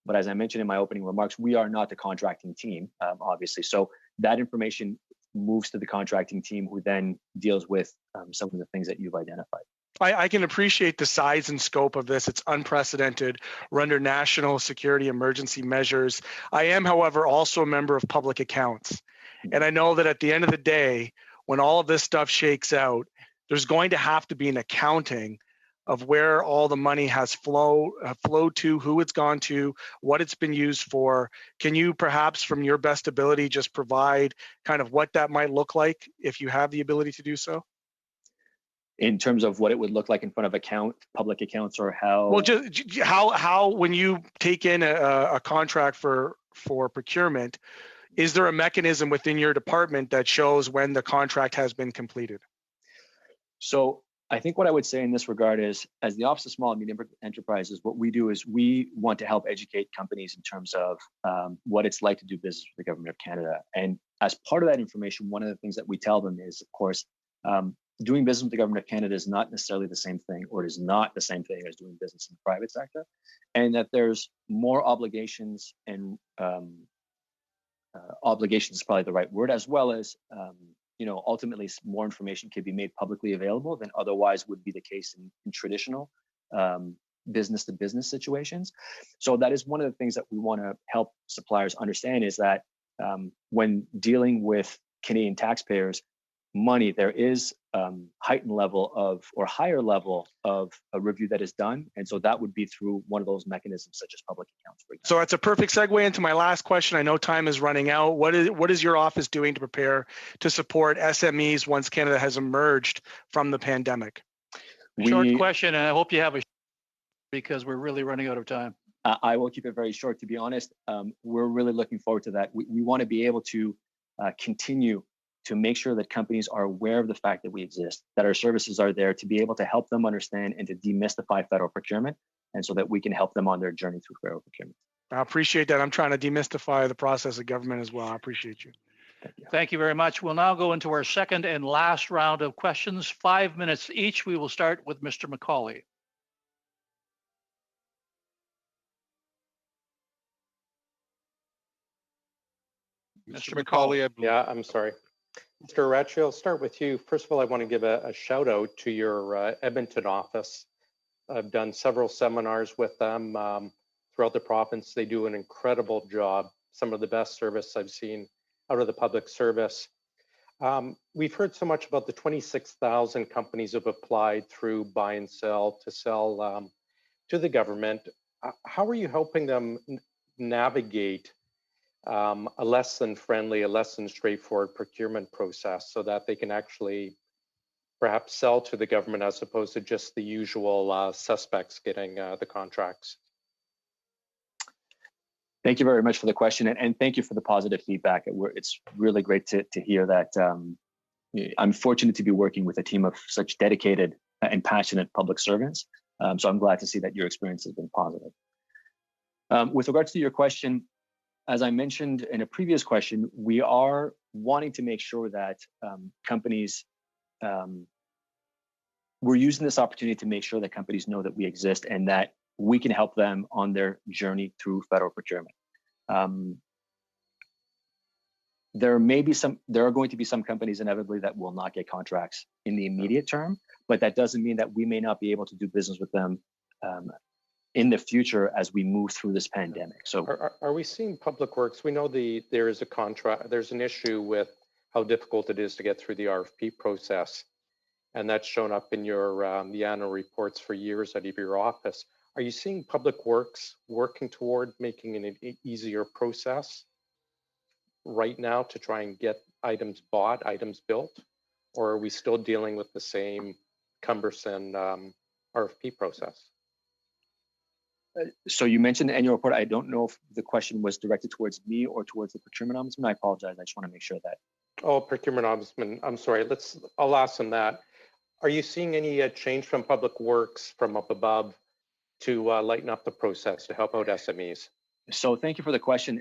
But as I mentioned in my opening remarks, we are not the contracting team, obviously. So that information moves to the contracting team, who then deals with some of the things that you've identified. I can appreciate the size and scope of this. It's unprecedented. We're under national security emergency measures. I am, however, also a member of public accounts. And I know that at the end of the day, when all of this stuff shakes out, there's going to have to be an accounting of where all the money has flowed to, who it's gone to, what it's been used for. Can you perhaps, from your best ability, just provide kind of what that might look like if you have the ability to do so? In terms of what it would look like in front of public accounts, or how? Well, just how when you take in a contract for procurement, is there a mechanism within your department that shows when the contract has been completed? So I think what I would say in this regard is, as the Office of Small and Medium Enterprises, what we do is we want to help educate companies in terms of what it's like to do business with the Government of Canada. And as part of that information, one of the things that we tell them is, of course, doing business with the Government of Canada is not necessarily the same thing, or it is not the same thing as doing business in the private sector, and that there's more obligations, and obligations is probably the right word, as well as, ultimately more information can be made publicly available than otherwise would be the case in traditional business to business situations. So that is one of the things that we want to help suppliers understand, is that when dealing with Canadian taxpayers, money, there is heightened level of, or higher level of a review that is done. And so that would be through one of those mechanisms such as public accounts, for example. So that's a perfect segue into my last question. I know time is running out. What is your office doing to prepare to support SMEs once Canada has emerged from the pandemic? Short question, and I hope you have a because we're really running out of time. I will keep it very short. To be honest, we're really looking forward to that. We want to be able to continue to make sure that companies are aware of the fact that we exist, that our services are there to be able to help them understand and to demystify federal procurement, and so that we can help them on their journey through federal procurement. I appreciate that. I'm trying to demystify the process of government as well. I appreciate you. Thank you. Thank you very much. We'll now go into our second and last round of questions, 5 minutes each. We will start with Mr. McCauley. Mr. McCauley, yeah, I'm sorry. Mr. Aracci, I'll start with you. First of all, I want to give a shout out to your Edmonton office. I've done several seminars with them throughout the province. They do an incredible job, some of the best service I've seen out of the public service. We've heard so much about the 26,000 companies who have applied through buy and sell to sell to the government. How are you helping them navigate a less than friendly, a less than straightforward procurement process so that they can actually perhaps sell to the government as opposed to just the usual suspects getting the contracts? Thank you very much for the question, and thank you for the positive feedback. It's really great to hear that. I'm fortunate to be working with a team of such dedicated and passionate public servants. So I'm glad to see that your experience has been positive. With regards to your question, as I mentioned in a previous question, we are wanting to make sure that companies, we're using this opportunity to make sure that companies know that we exist and that we can help them on their journey through federal procurement. There are going to be some companies inevitably that will not get contracts in the immediate term, but that doesn't mean that we may not be able to do business with them in the future as we move through this pandemic. So are we seeing public works? We know there is a contract, there's an issue with how difficult it is to get through the RFP process. And that's shown up in your the annual reports for years out of your office. Are you seeing public works working toward making an easier process right now to try and get items bought, items built? Or are we still dealing with the same cumbersome RFP process? So you mentioned the annual report. I don't know if the question was directed towards me or towards the procurement ombudsman. I apologize. I just want to make sure that. Oh, procurement ombudsman. I'm sorry. I'll ask them that. Are you seeing any change from public works from up above to lighten up the process to help out SMEs? So thank you for the question.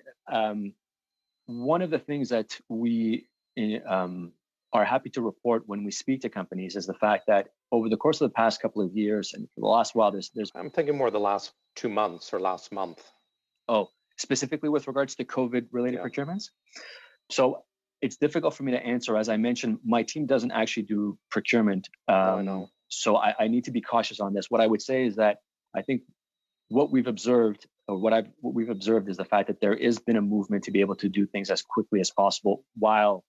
One of the things that we are happy to report when we speak to companies is the fact that over the course of the past couple of years and for the last while, there's I'm thinking more the last 2 months or last month. Oh, specifically with regards to COVID-related procurements? So it's difficult for me to answer. As I mentioned, my team doesn't actually do procurement. I know. So I need to be cautious on this. What I would say is that I think what we've observed, or what we've observed is the fact that there has been a movement to be able to do things as quickly as possible while,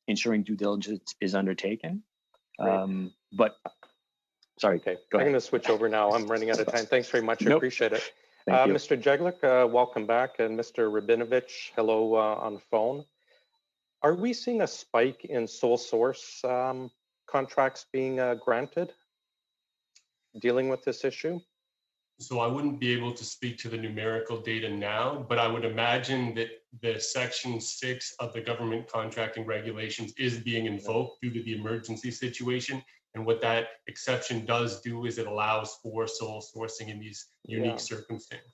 ensuring due diligence is undertaken. Right. But sorry, okay. Go I'm ahead. going to switch over now. I'm running out of time. Thanks very much. I appreciate it. Thank you. Mr. Jeglik, welcome back. And Mr. Rabinovich, hello on phone. Are we seeing a spike in sole source contracts being granted dealing with this issue? So I wouldn't be able to speak to the numerical data now, but I would imagine that the Section 6 of the government contracting regulations is being invoked due to the emergency situation. And what that exception does do is it allows for sole sourcing in these unique circumstances.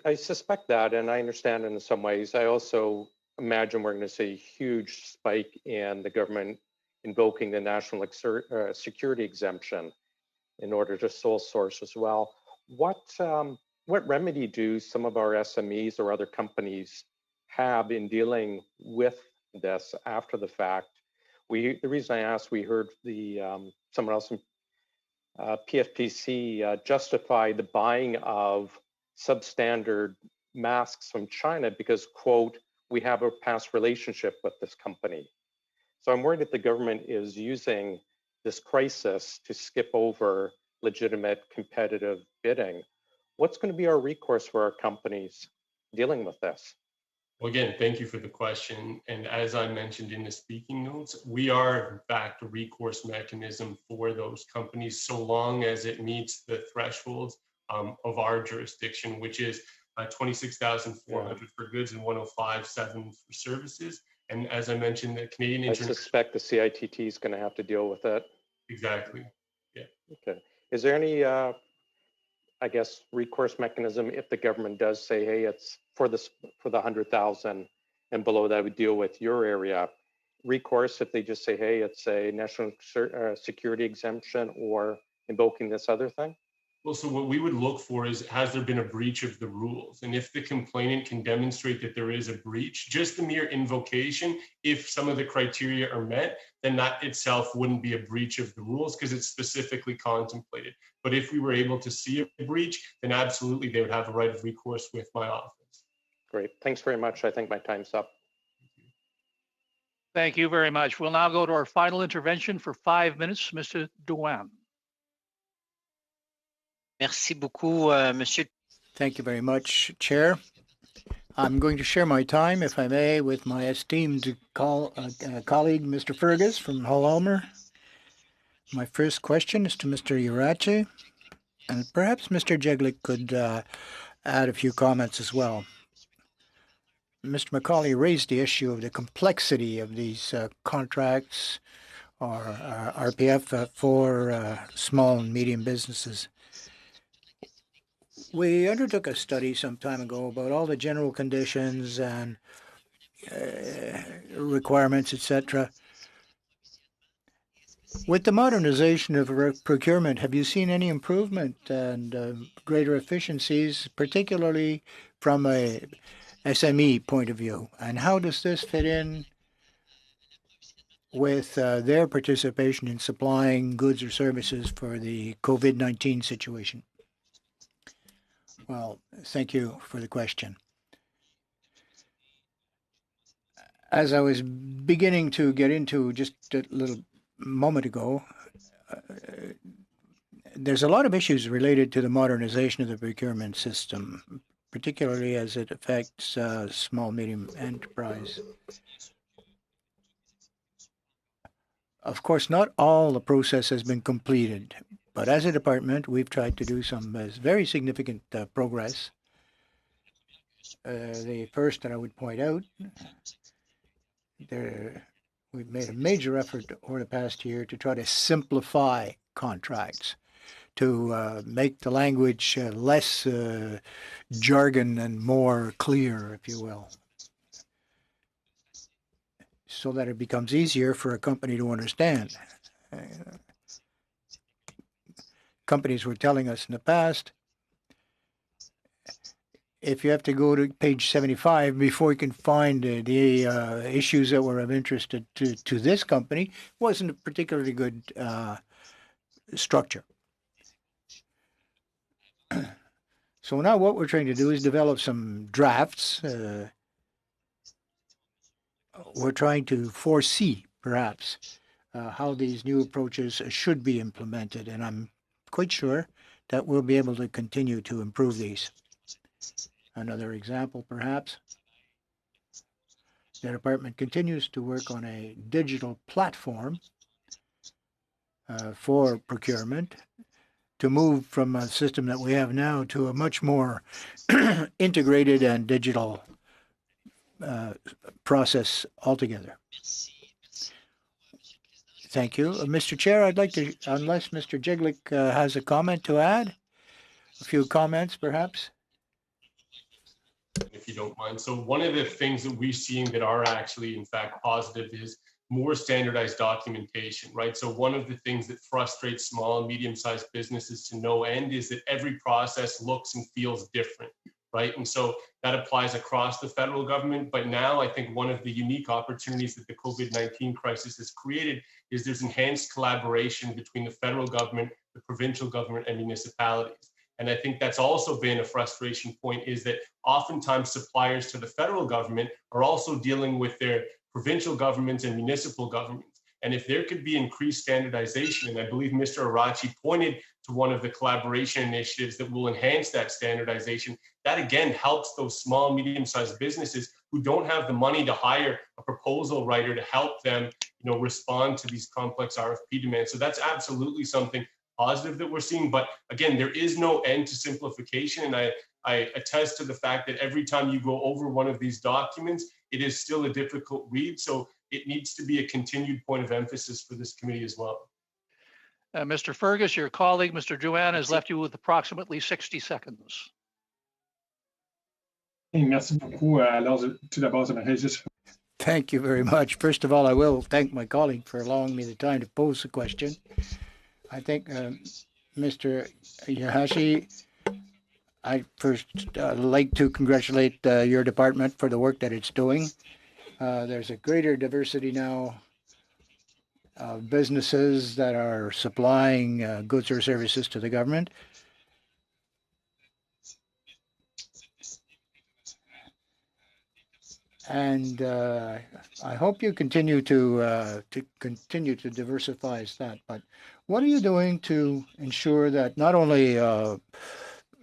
I suspect that, and I understand in some ways. I also imagine we're going to see a huge spike in the government invoking the national security exemption in order to sole source as well. What remedy do some of our SMEs or other companies have in dealing with this after the fact? The reason I asked, we heard someone else from PFPC justify the buying of substandard masks from China because, quote, we have a past relationship with this company. So I'm worried that the government is using this crisis to skip over legitimate competitive bidding. What's going to be our recourse for our companies dealing with this? Well, again, thank you for the question. And as I mentioned in the speaking notes, we are in fact a recourse mechanism for those companies so long as it meets the thresholds of our jurisdiction, which is 26,400 for goods and 105,700 for services. And as I mentioned, the Canadian I suspect the CITT is going to have to deal with it. Exactly. Yeah. Okay. Is there any, I guess, recourse mechanism if the government does say, hey, it's for the 100,000 and below that would deal with your area? Recourse if they just say, hey, it's a national security exemption or invoking this other thing? Well, so what we would look for is, has there been a breach of the rules? And if the complainant can demonstrate that there is a breach, just the mere invocation, if some of the criteria are met, then that itself wouldn't be a breach of the rules because it's specifically contemplated. But if we were able to see a breach, then absolutely they would have a right of recourse with my office. Great. Thanks very much. I think my time's up. Thank you very much. We'll now go to our final intervention for 5 minutes, Mr. Drouin. Merci beaucoup, Monsieur. Thank you very much, Chair. I'm going to share my time, if I may, with my esteemed colleague, Mr. Fergus from Hull-Ulmer. My first question is to Mr. Irache, and perhaps Mr. Jeglick could add a few comments as well. Mr. Macaulay raised the issue of the complexity of these contracts or RPF for small and medium businesses. We undertook a study some time ago about all the general conditions and requirements, etc. With the modernization of procurement, have you seen any improvement and greater efficiencies, particularly from a SME point of view? And how does this fit in with their participation in supplying goods or services for the COVID-19 situation? Well, thank you for the question. As I was beginning to get into just a little moment ago, there's a lot of issues related to the modernization of the procurement system, particularly as it affects small, medium enterprise. Of course, not all the process has been completed, but as a department, we've tried to do some very significant progress. The first that I would point out, we've made a major effort over the past year to try to simplify contracts, to make the language less jargon and more clear, if you will, so that it becomes easier for a company to understand. Companies were telling us in the past, if you have to go to page 75 before you can find the issues that were of interest to this company, wasn't a particularly good structure. So now what we're trying to do is develop some drafts. We're trying to foresee, perhaps, how these new approaches should be implemented, and I'm quite sure that we'll be able to continue to improve these. Another example, perhaps, the department continues to work on a digital platform for procurement to move from a system that we have now to a much more integrated and digital process altogether. Thank you. Mr. Chair, I'd like to, unless Mr. Jeglick has a comment to add, a few comments perhaps. If you don't mind. So one of the things that we're seeing that are actually in fact positive is more standardized documentation, right? So one of the things that frustrates small and medium-sized businesses to no end is that every process looks and feels different, right? And so that applies across the federal government. But now I think one of the unique opportunities that the COVID-19 crisis has created is there's enhanced collaboration between the federal government, the provincial government, and municipalities. And I think that's also been a frustration point, is that oftentimes suppliers to the federal government are also dealing with their provincial governments and municipal governments. And if there could be increased standardization, and I believe Mr. Arachi pointed to one of the collaboration initiatives that will enhance that standardization, that again helps those small, medium-sized businesses who don't have the money to hire a proposal writer to help them, respond to these complex RFP demands. So that's absolutely something positive that we're seeing. But again, there is no end to simplification. And I attest to the fact that every time you go over one of these documents, it is still a difficult read. So it needs to be a continued point of emphasis for this committee as well. Mr. Fergus, your colleague, Mr. Drouin, has left you with approximately 60 seconds. Merci beaucoup. Alors, tout d'abord, j'aimerais juste... Thank you very much. First of all, I will thank my colleague for allowing me the time to pose the question. I think, Mr. Yahashi, I first like to congratulate your department for the work that it's doing. There's a greater diversity now of businesses that are supplying goods or services to the government. And I hope you continue to diversify that. But what are you doing to ensure that not only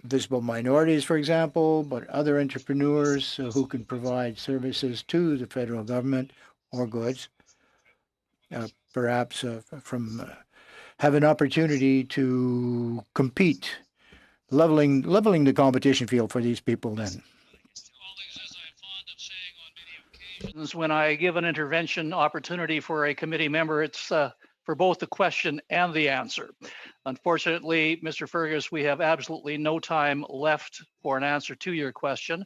visible minorities, for example, but other entrepreneurs who can provide services to the federal government or goods, perhaps have an opportunity to compete, leveling the competition field for these people then? When I give an intervention opportunity for a committee member, it's for both the question and the answer. Unfortunately, Mr. Fergus, we have absolutely no time left for an answer to your question.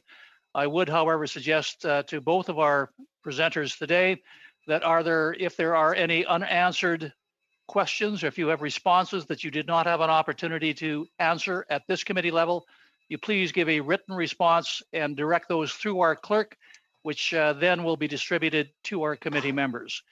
I would, however, suggest to both of our presenters today that if there are any unanswered questions, or if you have responses that you did not have an opportunity to answer at this committee level, you please give a written response and direct those through our clerk, which then will be distributed to our committee members.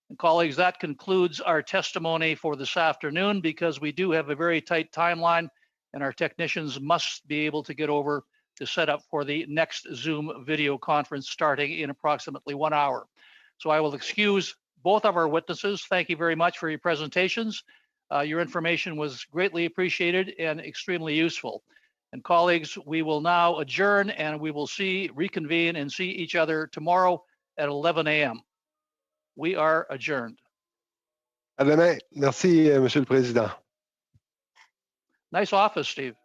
And colleagues, that concludes our testimony for this afternoon, because we do have a very tight timeline and our technicians must be able to get over to set up for the next Zoom video conference starting in approximately 1 hour. So I will excuse both of our witnesses. Thank you very much for your presentations. Your information was greatly appreciated and extremely useful. And colleagues, we will now adjourn and we will reconvene and see each other tomorrow at 11 a.m. We are adjourned. À demain. Merci, Monsieur le Président. Nice office, Steve.